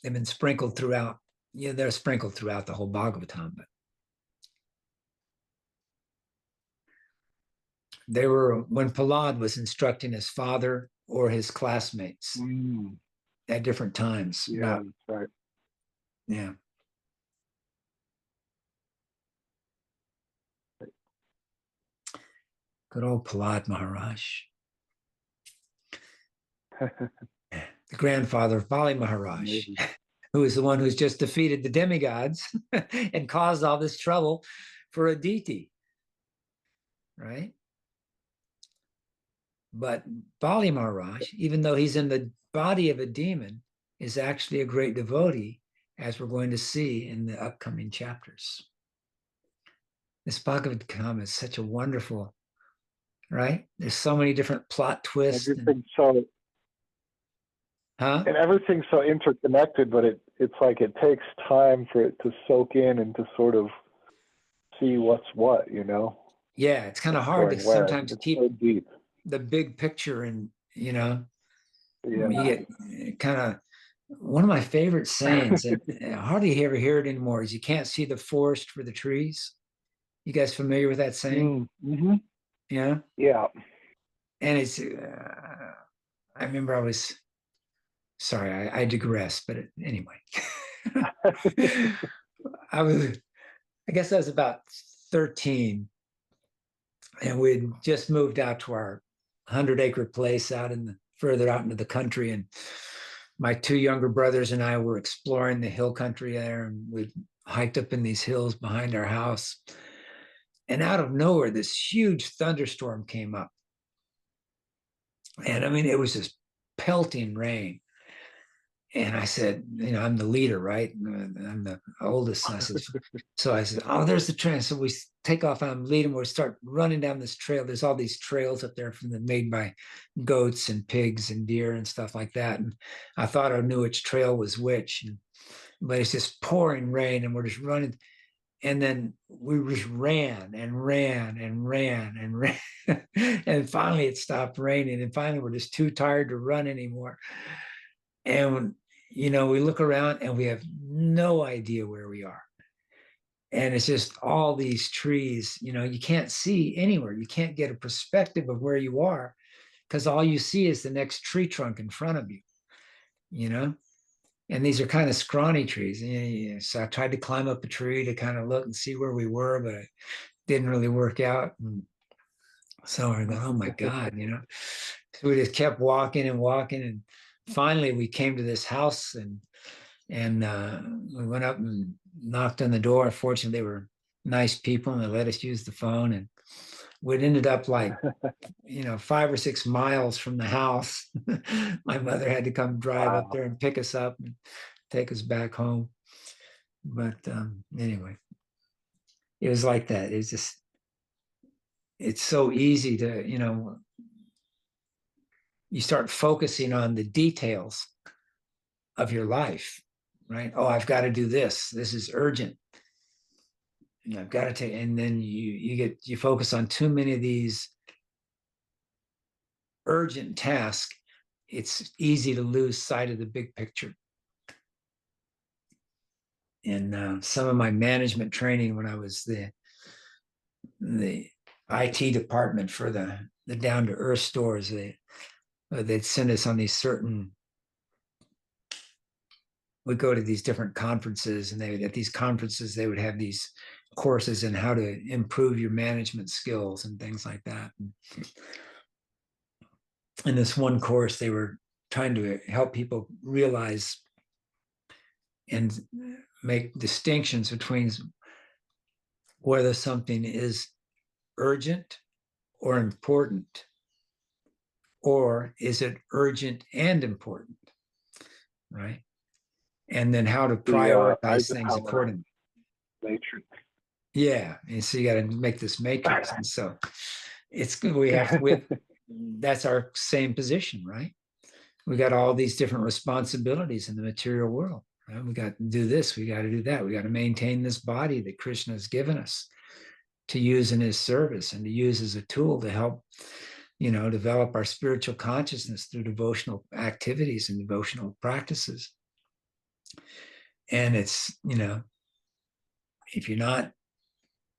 They've been sprinkled throughout. Yeah, they're sprinkled throughout the whole Bhagavatam, but they were when Prahlad was instructing his father or his classmates at different times. Yeah, that's right. Yeah. Good old Prahlad Maharaj. The grandfather of Bali Maharaj, who is the one who's just defeated the demigods and caused all this trouble for Aditi, right? But Bali Maharaj, even though he's in the body of a demon, is actually a great devotee, as we're going to see in the upcoming chapters. This Bhagavatam is such a wonderful, right? There's so many different plot twists. And everything's so interconnected, but it's like it takes time for it to soak in and to sort of see what's what, you know? Yeah, it's kind of hard to sometimes keep so deep. The big picture, and you know, yeah. You get kind of one of my favorite sayings, and I hardly ever hear it anymore, is you can't see the forest for the trees. You guys familiar with that saying? Mm-hmm. Yeah. Yeah. And it's, I remember I digress, but anyway, I guess I was about 13, and we'd just moved out to our 100-acre place further out into the country, and my 2 younger brothers and I were exploring the hill country there, and we hiked up in these hills behind our house, and out of nowhere this huge thunderstorm came up, and I mean it was just pelting rain. And I said, you know, I'm the leader, right? I'm the oldest. And I said, oh, there's the trail. So we take off, I'm leading, we start running down this trail. There's all these trails up there made by goats and pigs and deer and stuff like that. And I thought I knew which trail was which, but it's just pouring rain and we're just running. And then we just ran and ran and ran and ran. And finally it stopped raining. And finally we're just too tired to run anymore. And you know, we look around and we have no idea where we are. And it's just all these trees, you can't see anywhere. You can't get a perspective of where you are because all you see is the next tree trunk in front of you. And these are kind of scrawny trees. So I tried to climb up a tree to kind of look and see where we were, but it didn't really work out. And so I go, oh my God, So we just kept walking and walking. And finally we came to this house and we went up and knocked on the door. Fortunately, they were nice people and they let us use the phone. And we ended up like, 5 or 6 miles from the house. My mother had to come drive up there and pick us up and take us back home. But anyway, it was like that. It's so easy to, you start focusing on the details of your life, right? Oh, I've got to do this. This is urgent. And I've got to take, and then you focus on too many of these urgent tasks. It's easy to lose sight of the big picture. And some of my management training when I was the IT department for the down to earth stores, they'd send us on these certain. We'd go to these different conferences, and at these conferences they would have these courses in how to improve your management skills and things like that. And in this one course, they were trying to help people realize and make distinctions between whether something is urgent or important, or is it urgent and important, right? And then how to prioritize things accordingly. Matrix. Yeah, and so you got to make this matrix, and so it's that's our same position, right? We got all these different responsibilities in the material world. Right? We got to do this, we got to do that, we got to maintain this body that Krishna has given us to use in his service and to use as a tool to help, develop our spiritual consciousness through devotional activities and devotional practices. And it's, if you're not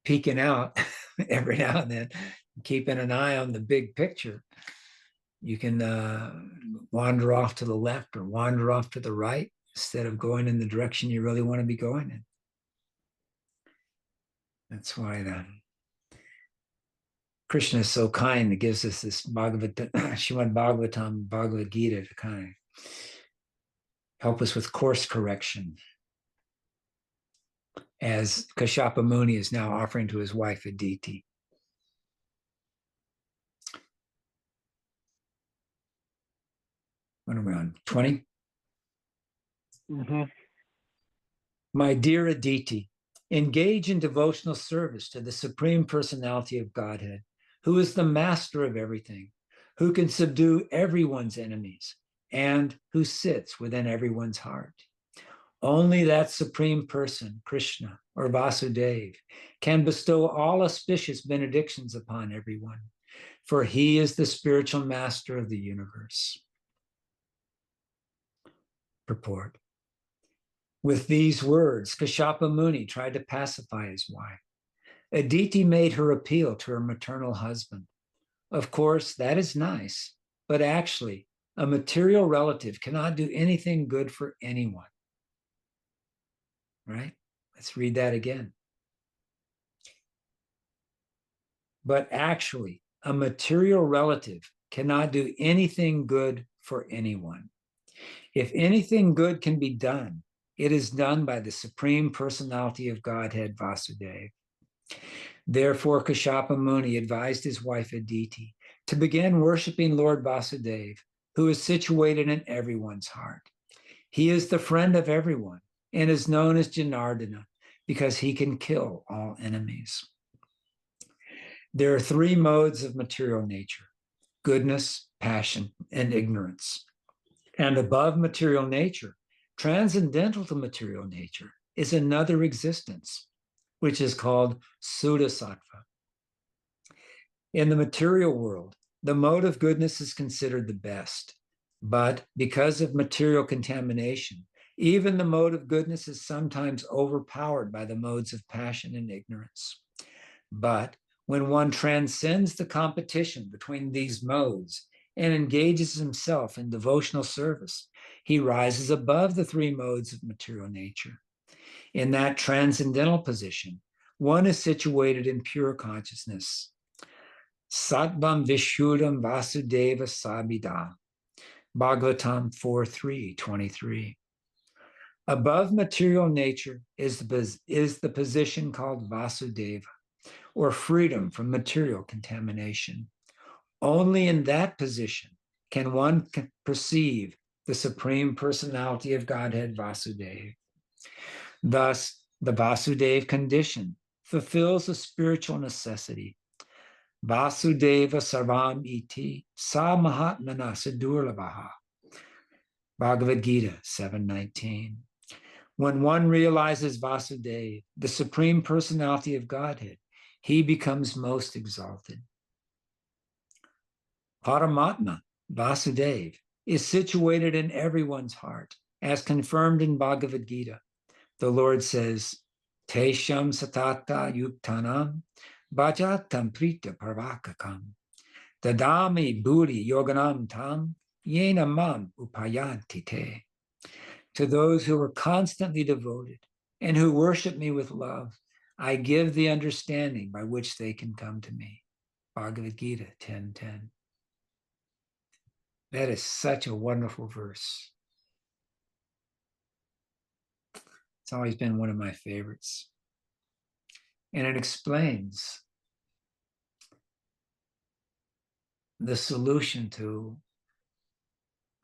peeking out every now and then, keeping an eye on the big picture, you can wander off to the left or wander off to the right instead of going in the direction you really want to be going in. That's why Krishna is so kind. It gives us this Śrīmad Bhāgavatam, Bhagavad Gita to kind of help us with course correction. As Kashyapa Muni is now offering to his wife Aditi. What are we on? 20? Mm-hmm. My dear Aditi, engage in devotional service to the Supreme Personality of Godhead, who is the master of everything, who can subdue everyone's enemies, and who sits within everyone's heart. Only that Supreme Person, Krishna or Vasudeva, can bestow all auspicious benedictions upon everyone, for he is the spiritual master of the universe. Purport. With these words, Kashyapa Muni tried to pacify his wife. Aditi made her appeal to her maternal husband. Of course, that is nice, but actually, a material relative cannot do anything good for anyone. Right? Let's read that again. But actually, a material relative cannot do anything good for anyone. If anything good can be done, it is done by the Supreme Personality of Godhead, Vasudeva. Therefore, Kashyapa Muni advised his wife Aditi to begin worshiping Lord Vasudeva, who is situated in everyone's heart. He is the friend of everyone and is known as Janardana because he can kill all enemies. There are 3 modes of material nature: goodness, passion, and ignorance. And above material nature, transcendental to material nature, is another existence, which is called Sudasattva. In the material world, the mode of goodness is considered the best, but because of material contamination, Even the mode of goodness is sometimes overpowered by the modes of passion and ignorance. But when one transcends the competition between these modes and engages himself in devotional service, he rises above the three modes of material nature. In that transcendental position, one is situated in pure consciousness. Sattvam Vishuddham Vasudeva Sabhida. Bhagavatam 4:3-23. Above material nature is the position called Vasudeva, or freedom from material contamination. Only in that position can one perceive the Supreme Personality of Godhead, Vasudeva. Thus, the Vasudeva condition fulfills a spiritual necessity. Vasudeva Sarvam Iti Sa Mahatmana Sadurlabhaha. Bhagavad Gita 7:19. When one realizes Vasudeva, the Supreme Personality of Godhead, he becomes most exalted. Paramatma, Vasudeva, is situated in everyone's heart, as confirmed in Bhagavad Gita. The Lord says, Tesham satata yuktanam bhajatam prita parvakakam dadami buddhi yoganam tam yena mam upayanti te. To those who are constantly devoted and who worship me with love, I give the understanding by which they can come to me. Bhagavad Gita 10:10. That is such a wonderful verse. It's always been one of my favorites. And it explains the solution to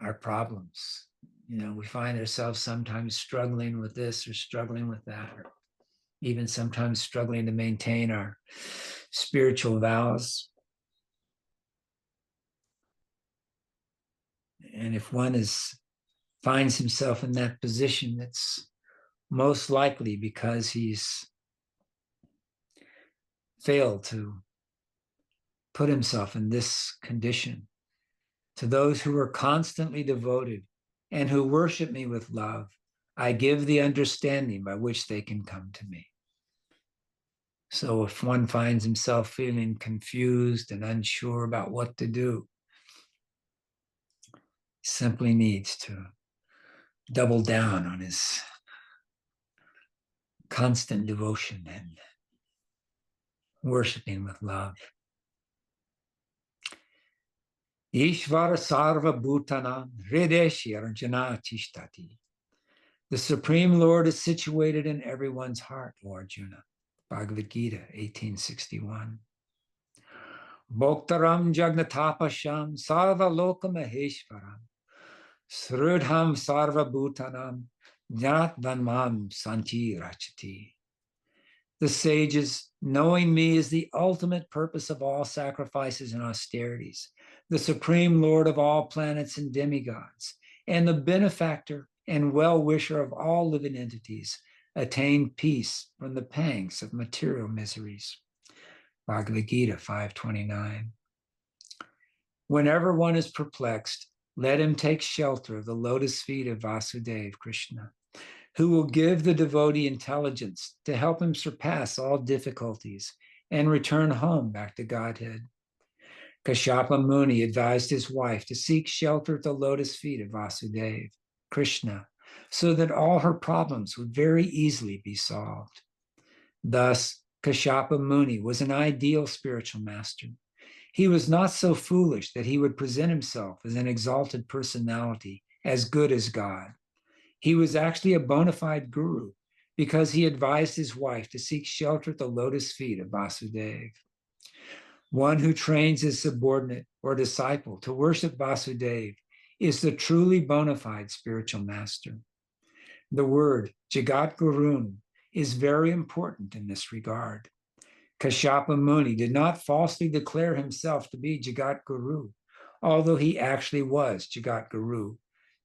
our problems. You know, we find ourselves sometimes struggling with this or struggling with that, or even sometimes struggling to maintain our spiritual vows. And if one finds himself in that position, that's most likely because he's failed to put himself in this condition. To those who are constantly devoted and who worship me with love, I give the understanding by which they can come to me. So if one finds himself feeling confused and unsure about what to do, simply needs to double down on his constant devotion and worshiping with love. Ishvara sarva bhutana hrideshi arjuna tishtati. The Supreme Lord is situated in everyone's heart, O Arjuna. Bhagavad Gita 18:61. Bhoktaram jagnatapasham sarva loka maheshwaram srudham sarva bhutanam jnatvanmam santi rachati. The sages, knowing me is the ultimate purpose of all sacrifices and austerities, the Supreme Lord of all planets and demigods, and the benefactor and well-wisher of all living entities, attain peace from the pangs of material miseries. Bhagavad Gita 5:29. Whenever one is perplexed, let him take shelter of the lotus feet of Vasudeva Krishna, who will give the devotee intelligence to help him surpass all difficulties and return home back to Godhead. Kashyapa Muni advised his wife to seek shelter at the lotus feet of Vasudeva Krishna, so that all her problems would very easily be solved. Thus, Kashyapa Muni was an ideal spiritual master. He was not so foolish that he would present himself as an exalted personality, as good as God. He was actually a bona fide guru because he advised his wife to seek shelter at the lotus feet of Vasudeva. One who trains his subordinate or disciple to worship Vasudeva is the truly bona fide spiritual master. The word Jagat Gurun is very important in this regard. Kashyapa Muni did not falsely declare himself to be Jagat Guru, although he actually was Jagat Guru,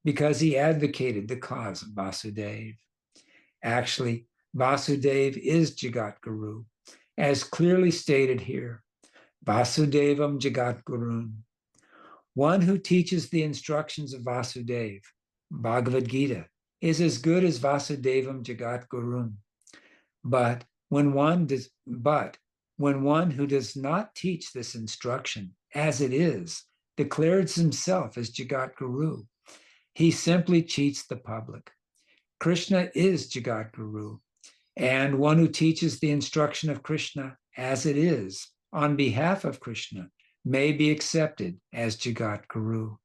because he advocated the cause of Vasudeva. Actually, Vasudeva is Jagat Guru, as clearly stated here, Vasudevam Jagat Gurun. One who teaches the instructions of Vasudeva, Bhagavad Gita is as good as Vasudevam Jagat Gurun. But when one who does not teach this instruction as it is, declares himself as Jagat Guru, he simply cheats the public. Krishna is Jagat Guru, and one who teaches the instruction of Krishna as it is on behalf of Krishna may be accepted as Jagat Guru.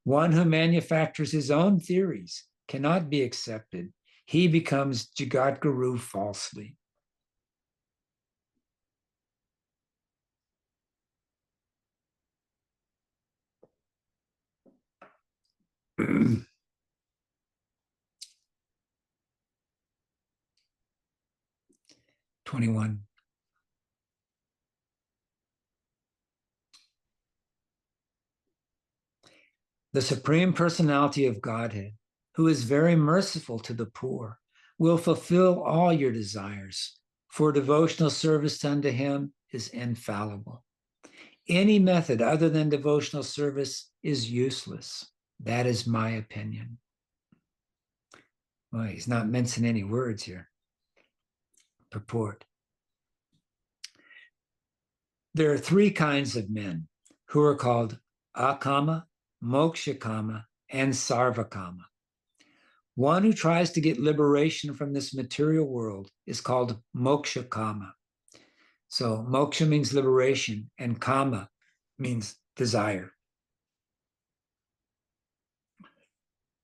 One who manufactures his own theories cannot be accepted. He becomes Jagat Guru falsely. (21) The Supreme Personality of Godhead, who is very merciful to the poor, will fulfill all your desires, for devotional service unto him is infallible. Any method other than devotional service is useless. That is my opinion. Well, he's not mincing any words here. Purport. There are three kinds of men who are called akama, mokshakama, and sarvakama. One who tries to get liberation from this material world is called mokshakama. So moksha means liberation, and kama means desire.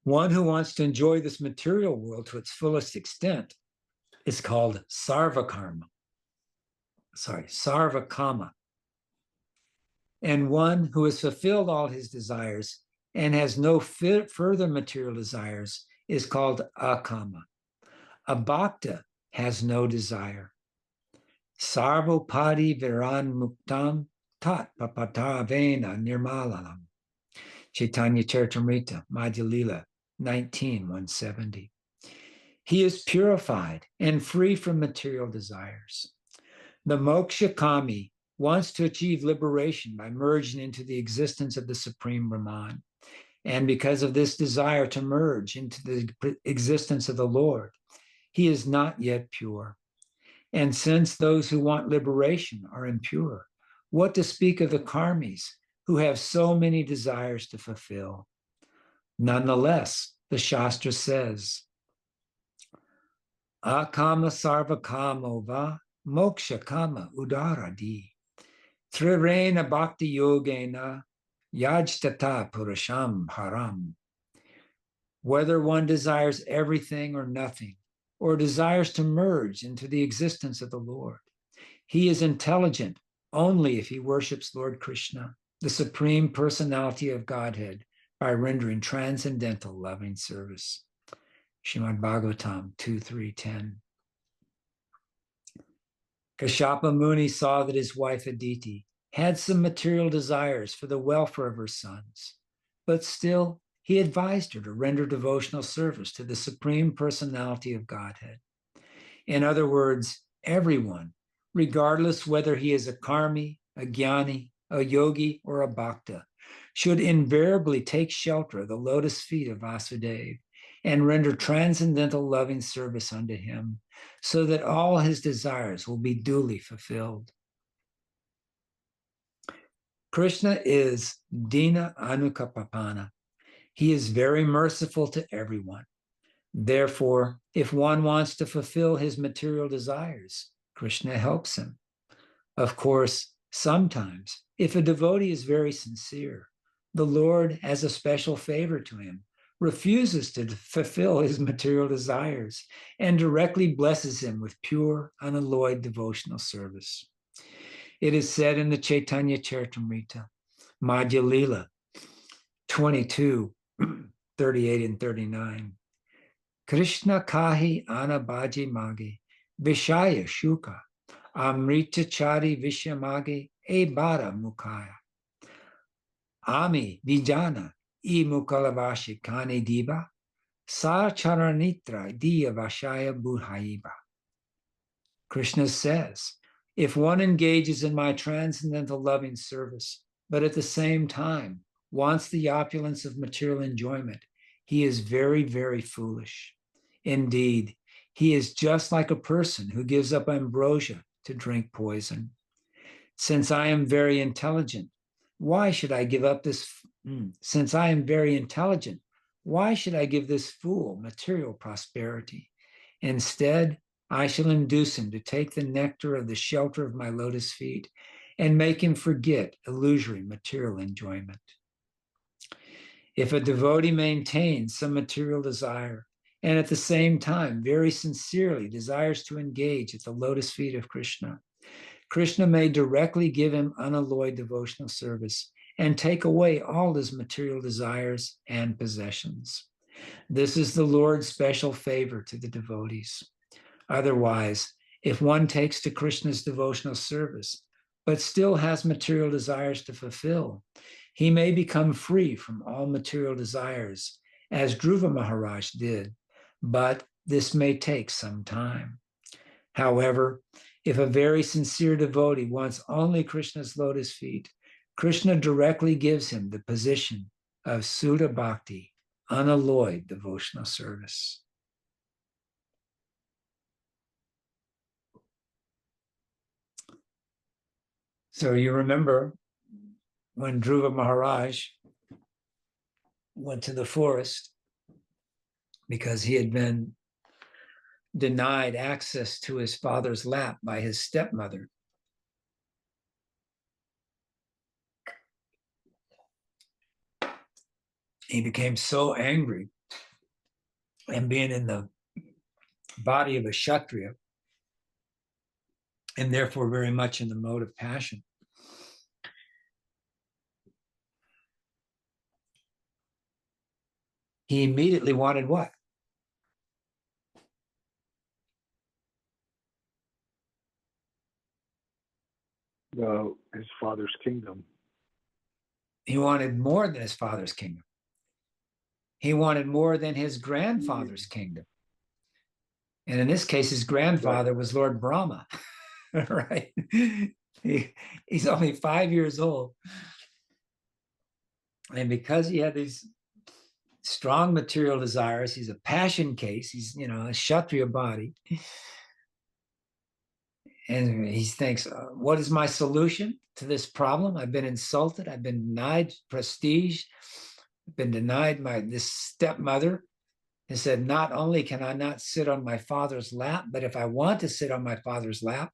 One who wants to enjoy this material world to its fullest extent is called sarvakama. And one who has fulfilled all his desires and has no further material desires is called akama. A bhakta has no desire. Sarvopadi viran muktam tat papatavena nirmalalam. Chaitanya Charitamrita, Madhya Lila, 19:170. He is purified and free from material desires. The mokshakami wants to achieve liberation by merging into the existence of the Supreme Brahman. And because of this desire to merge into the existence of the Lord, he is not yet pure. And since those who want liberation are impure, what to speak of the karmis who have so many desires to fulfill? Nonetheless, the Shastra says, akama sarvakamo va moksha kama udaradi trirena bhakti yogena yajtata purusham haram. Whether one desires everything or nothing, or desires to merge into the existence of the Lord, he is intelligent only if he worships Lord Krishna, the Supreme Personality of Godhead, by rendering transcendental loving service. Śrīmad Bhāgavatam 2.3.10. Kashyapa Muni saw that his wife Aditi had some material desires for the welfare of her sons, but still he advised her to render devotional service to the Supreme Personality of Godhead. In other words, everyone, regardless whether he is a karmi, a jnani, a yogi, or a bhakta, should invariably take shelter of the lotus feet of Vasudeva and render transcendental loving service unto him, so that all his desires will be duly fulfilled. Krishna is Dina Anukapapana. He is very merciful to everyone. Therefore, if one wants to fulfill his material desires, Krishna helps him. Of course, sometimes, if a devotee is very sincere, the Lord, as a special favor to him, refuses to fulfill his material desires and directly blesses him with pure, unalloyed devotional service. It is said in the Chaitanya Charitamrita, Madhya Lila 22:38 and 39. Krishna kahi anabaji magi vishaya shuka amrita chari vishamagi e bara mukaya. Ami vijana e mukalavashi kane diva sa charanitra diya vashaya budhaiba. Krishna says, if one engages in my transcendental loving service, but at the same time wants the opulence of material enjoyment, he is very, very foolish. Indeed, he is just like a person who gives up ambrosia to drink poison. Since I am very intelligent, why should I give up this? Since I am very intelligent, why should I give this fool material prosperity? Instead, I shall induce him to take the nectar of the shelter of my lotus feet and make him forget illusory material enjoyment. If a devotee maintains some material desire and at the same time very sincerely desires to engage at the lotus feet of Krishna, Krishna may directly give him unalloyed devotional service and take away all his material desires and possessions. This is the Lord's special favor to the devotees. Otherwise, if one takes to Krishna's devotional service, but still has material desires to fulfill, he may become free from all material desires, as Dhruva Maharaj did, but this may take some time. However, if a very sincere devotee wants only Krishna's lotus feet, Krishna directly gives him the position of Sudha Bhakti, unalloyed devotional service. So you remember when Dhruva Maharaj went to the forest because he had been denied access to his father's lap by his stepmother. He became so angry, and being in the body of a Kshatriya, and therefore very much in the mode of passion, he immediately wanted what? His father's kingdom. He wanted more than his father's kingdom. He wanted more than his grandfather's kingdom. And in this case, his grandfather was Lord Brahma, right? He's only 5 years old. And because he had these strong material desires, he's a passion case, he's, a Kshatriya body. And he thinks, what is my solution to this problem? I've been insulted. I've been denied prestige. I've been denied this stepmother. He said, not only can I not sit on my father's lap, but if I want to sit on my father's lap,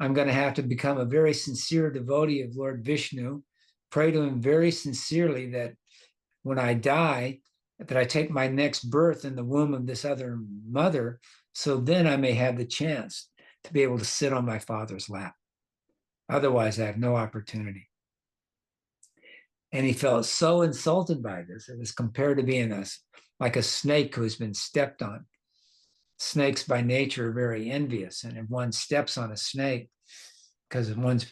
I'm going to have to become a very sincere devotee of Lord Vishnu, pray to him very sincerely that when I die, that I take my next birth in the womb of this other mother, so then I may have the chance to be able to sit on my father's lap. Otherwise, I have no opportunity. And he felt so insulted by this. It was compared to being like a snake who's been stepped on. Snakes by nature are very envious. And if one steps on a snake, because one's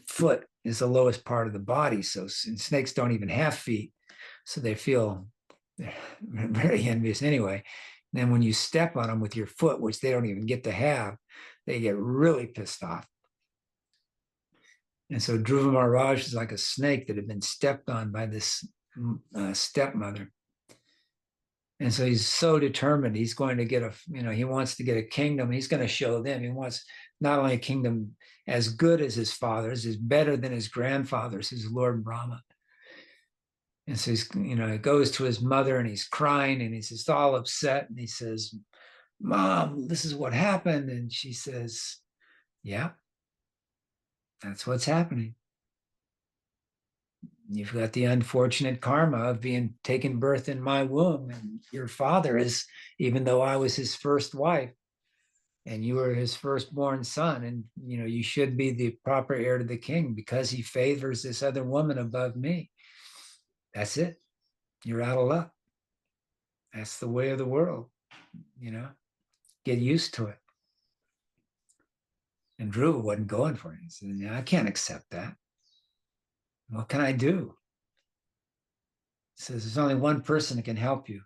foot is the lowest part of the body, so snakes don't even have feet, so they're very envious anyway. And then when you step on them with your foot, which they don't even get to have, they get really pissed off. And so Dhruva Maharaj is like a snake that had been stepped on by this stepmother. And so he's so determined. He's going to get he wants to get a kingdom. He's going to show them. He wants not only a kingdom as good as his father's, is better than his grandfather's, his Lord Brahma. And so he's, he goes to his mother and he's crying and he's just all upset. And he says, Mom, this is what happened. And she says, yeah, that's what's happening. You've got the unfortunate karma of being taken birth in my womb. And your father is, even though I was his first wife and you were his firstborn son, and, you should be the proper heir to the king, because he favors this other woman above me. That's it. You're out of luck. That's the way of the world, Get used to it. And Dhruva wasn't going for it. He said, I can't accept that. What can I do? He says, there's only one person that can help you,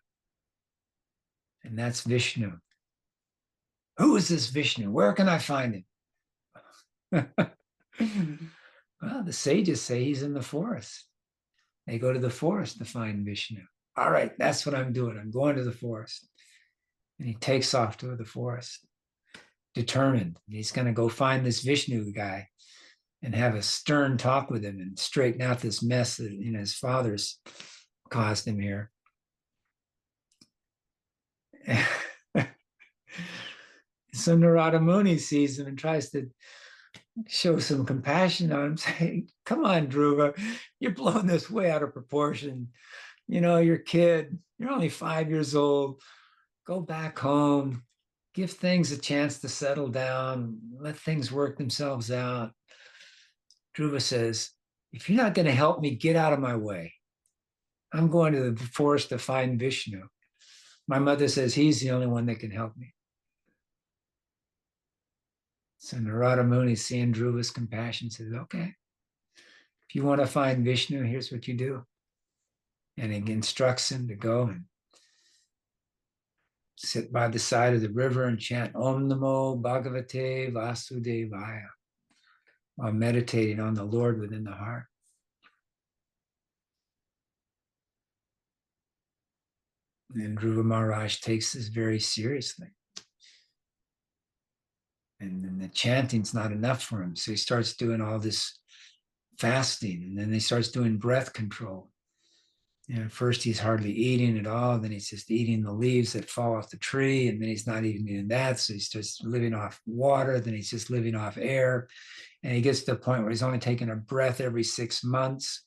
and that's Vishnu. Who is this Vishnu? Where can I find him? Well, the sages say he's in the forest. They go to the forest to find Vishnu. all right, that's what I'm doing. I'm going to the forest. And he takes off to the forest, determined. He's going to go find this Vishnu guy and have a stern talk with him and straighten out this mess that his father's caused him here. So Narada Muni sees him and tries to show some compassion on him, saying, come on, Dhruva, you're blowing this way out of proportion. You're a kid, you're only 5 years old. Go back home, give things a chance to settle down, let things work themselves out. Dhruva says, if you're not going to help me, get out of my way. I'm going to the forest to find Vishnu. My mother says he's the only one that can help me. So Narada Muni, seeing Dhruva's compassion, says, okay, if you want to find Vishnu, here's what you do. And he instructs him to go and sit by the side of the river and chant Om Namo Bhagavate Vasudevaya while meditating on the Lord within the heart. And Dhruva Maharaj takes this very seriously. And then the chanting's not enough for him. So he starts doing all this fasting, and then he starts doing breath control. First he's hardly eating at all. Then he's just eating the leaves that fall off the tree. And then he's not even eating that. So he starts living off water. Then he's just living off air. And he gets to the point where he's only taking a breath every 6 months.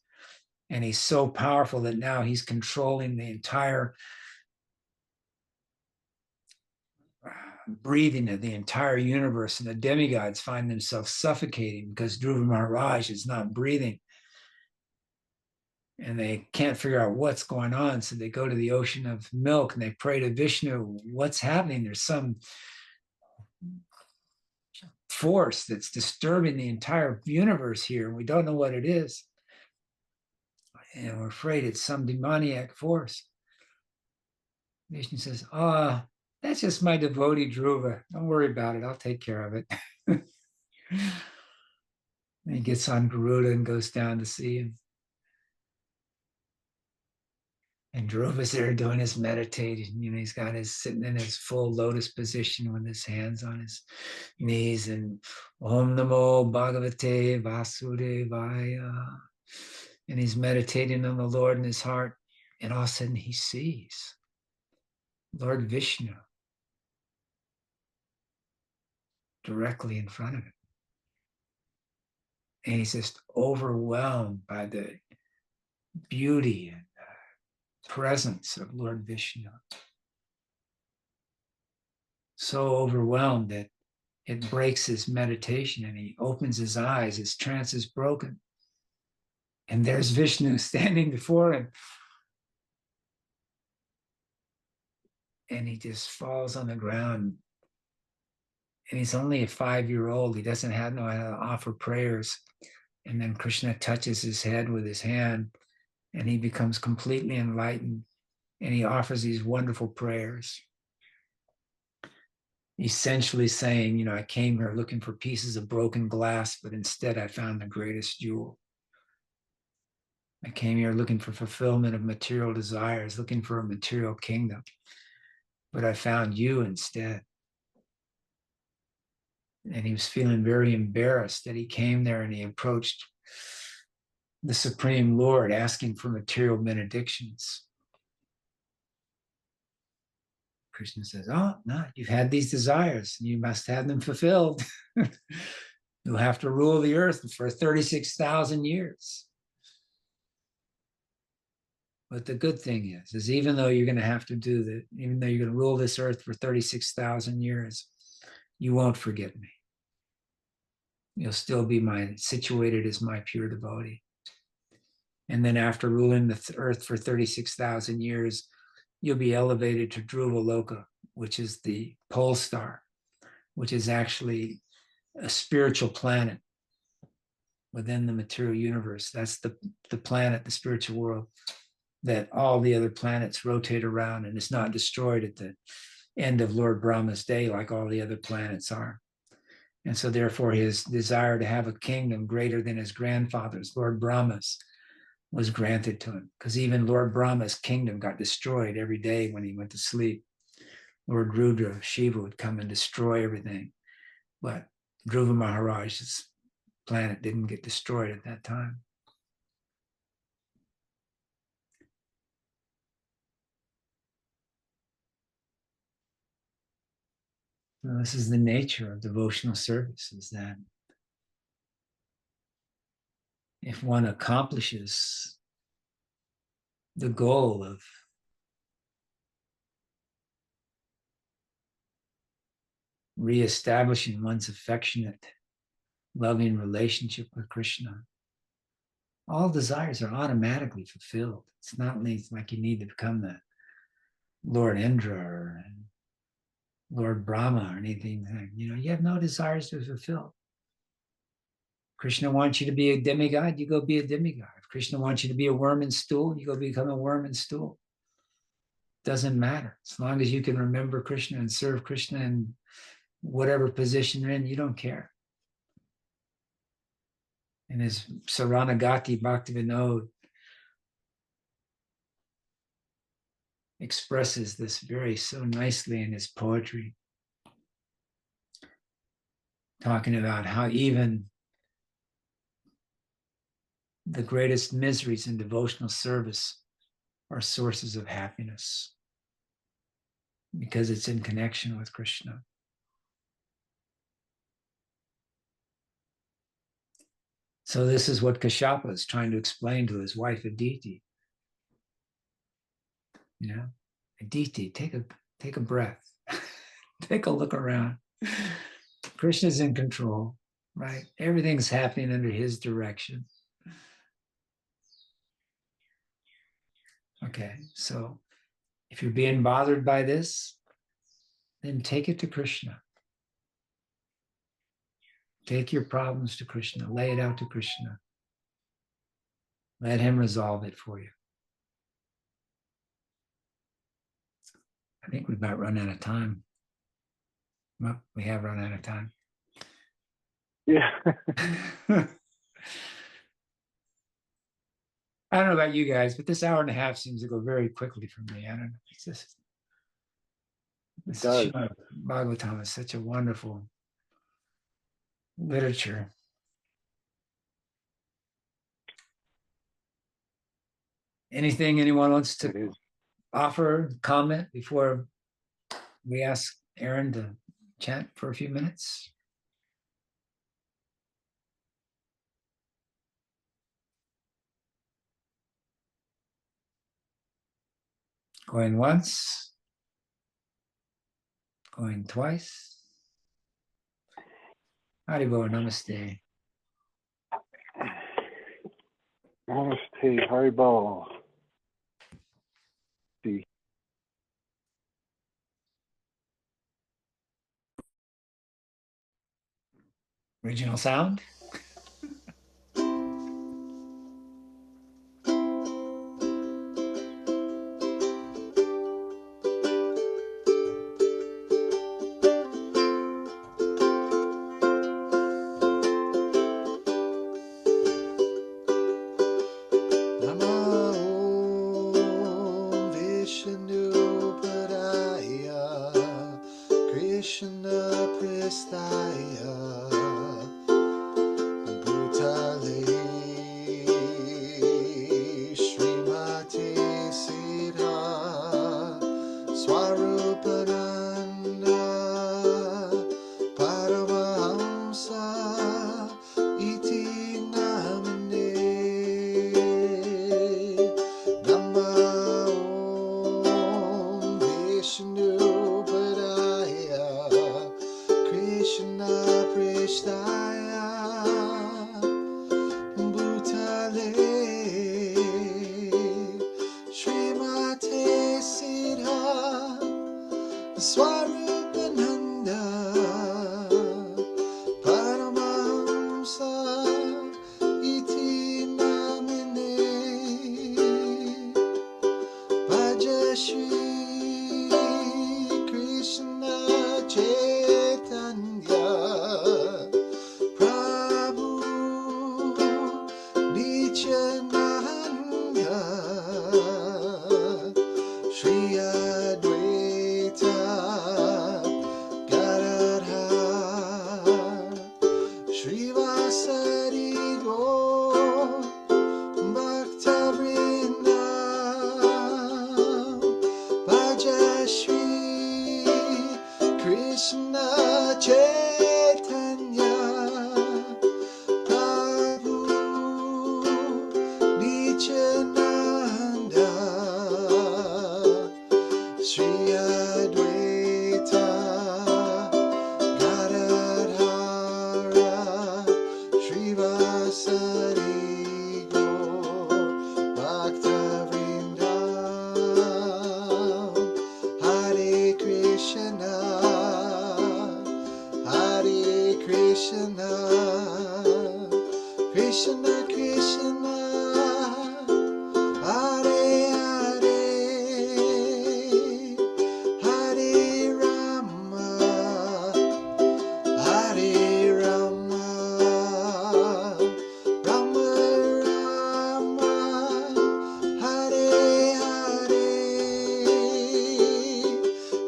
And he's so powerful that now he's controlling the entire breathing of the entire universe. And the demigods find themselves suffocating because Dhruva Maharaj is not breathing. And they can't figure out what's going on. So they go to the ocean of milk and they pray to Vishnu, what's happening? There's some force that's disturbing the entire universe here. We don't know what it is. And we're afraid it's some demoniac force. Vishnu says, that's just my devotee Dhruva. Don't worry about it. I'll take care of it. And he gets on Garuda and goes down to see him. And Dhruva's there doing his meditating. He's got sitting in his full lotus position with his hands on his knees and Om Namo Bhagavate Vasudevaya. And he's meditating on the Lord in his heart. And all of a sudden he sees Lord Vishnu directly in front of him. And he's just overwhelmed by the beauty and presence of Lord Vishnu. So overwhelmed that it breaks his meditation, and he opens his eyes, his trance is broken. And there's Vishnu standing before him. And he just falls on the ground. And he's only a 5-year-old. He doesn't know how to offer prayers. And then Krishna touches his head with his hand, and he becomes completely enlightened. And he offers these wonderful prayers, essentially saying, I came here looking for pieces of broken glass, but instead I found the greatest jewel. I came here looking for fulfillment of material desires, looking for a material kingdom, but I found you instead. And he was feeling very embarrassed that he came there and he approached the Supreme Lord asking for material benedictions. Krishna says, oh, no, you've had these desires and you must have them fulfilled. You'll have to rule the earth for 36,000 years. But the good thing is even though you're going to have to do that, even though you're going to rule this earth for 36,000 years, you won't forget me. You'll still be situated as my pure devotee. And then after ruling the earth for 36,000 years, you'll be elevated to Dhruva Loka, which is the pole star, which is actually a spiritual planet within the material universe. That's the planet, the spiritual world, that all the other planets rotate around and is not destroyed at the end of Lord Brahma's day like all the other planets are. And so therefore his desire to have a kingdom greater than his grandfather's, Lord Brahma's, was granted to him, because even Lord Brahma's kingdom got destroyed every day when he went to sleep. Lord Rudra, Shiva would come and destroy everything. But Dhruva Maharaj's planet didn't get destroyed at that time. So this is the nature of devotional service, is that if one accomplishes the goal of reestablishing one's affectionate, loving relationship with Krishna, all desires are automatically fulfilled. It's not like you need to become the Lord Indra or Lord Brahma or anything. You have no desires to fulfill. Krishna wants you to be a demigod, you go be a demigod. If Krishna wants you to be a worm in stool, you go become a worm in stool. Doesn't matter. As long as you can remember Krishna and serve Krishna in whatever position you're in, you don't care. And as Saranagati Bhaktivinoda expresses this so nicely in his poetry, talking about how even the greatest miseries in devotional service are sources of happiness because it's in connection with Krishna. So this is what Kashyapa is trying to explain to his wife Aditi. Aditi, take a breath. Take a look around. Krishna's in control, right? Everything's happening under his direction. Okay, so if you're being bothered by this, then take it to Krishna. Take your problems to Krishna. Lay it out to Krishna. Let him resolve it for you. I think we might run out of time. Well, we have run out of time. Yeah. I don't know about you guys, but this hour and a half seems to go very quickly for me. I don't know. It's just, this Śrīmad Bhāgavatam is such a wonderful literature. Anything anyone wants to offer, comment before we ask Aaron to chant for a few minutes? Going once, going twice. Haribo, namaste. Namaste, Haribo. Original sound. Chaitanya Prabhu Nityananda Shri Advaita Gadadhara Srivasari Gaur Bhaktavrinda Hare Krishna Hare Krishna Krishna Krishna Hare Hare Hare Rama Hare Rama Rama Rama Hare Hare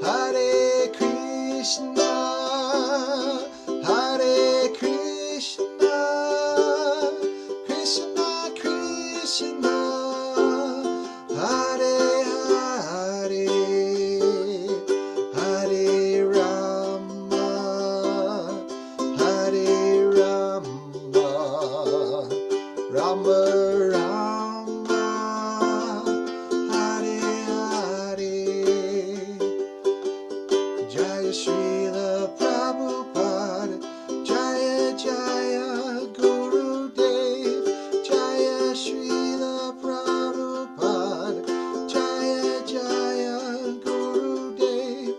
Hare Krishna Hare Krishna Krishna Krishna Hare Hare Hare Rama Hare Rama Rama Rama Hare Hare Jaya Srila Prabhupada Jaya Jaya Gurudev Jaya Srila Prabhupada Jaya Jaya Gurudev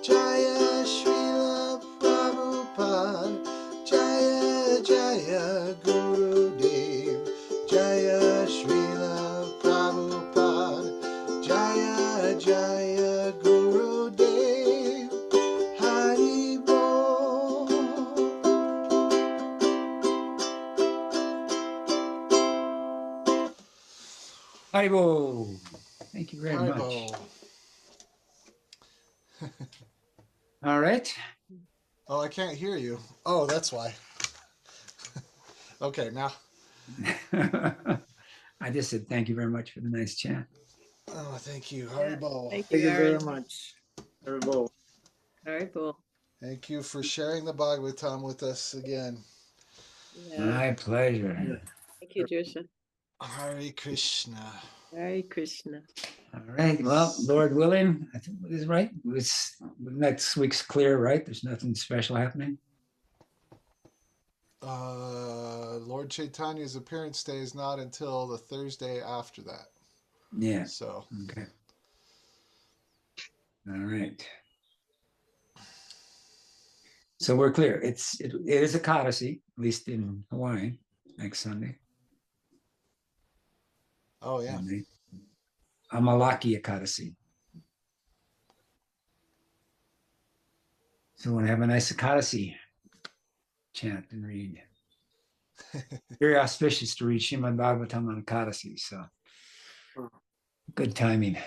Jaya Srila Prabhupada Jaya Jaya Gurudev Jaya Srila Prabhupada Jaya Jaya Gurudev Haribol. Haribo. Thank you very much. Haribol. All right. Oh, I can't hear you. Oh, that's why. Okay, now. I just said thank you very much for the nice chat. Oh, thank you. Yeah, Haribol. Thank Thank you, you very Aaron. much. Haribol. Very cool. Thank you for sharing the Bhagavatam with us again. Yeah. My pleasure. Yeah. Thank you, Drsya. Hare Krishna. Hare Krishna. All right. Well, Lord willing, I think this is right. Next week's clear, right? There's nothing special happening. Lord Chaitanya's appearance day is not until the Thursday after that. Yeah. So, Okay. All right. So we're clear. It is a Ekadasi, at least in Hawaii, next Sunday. oh yeah. Amalaki Ekadasi. So we're going to have a nice Ekadasi chant and read. Very auspicious to read Śrīmad Bhāgavatam on Ekadasi. So good timing.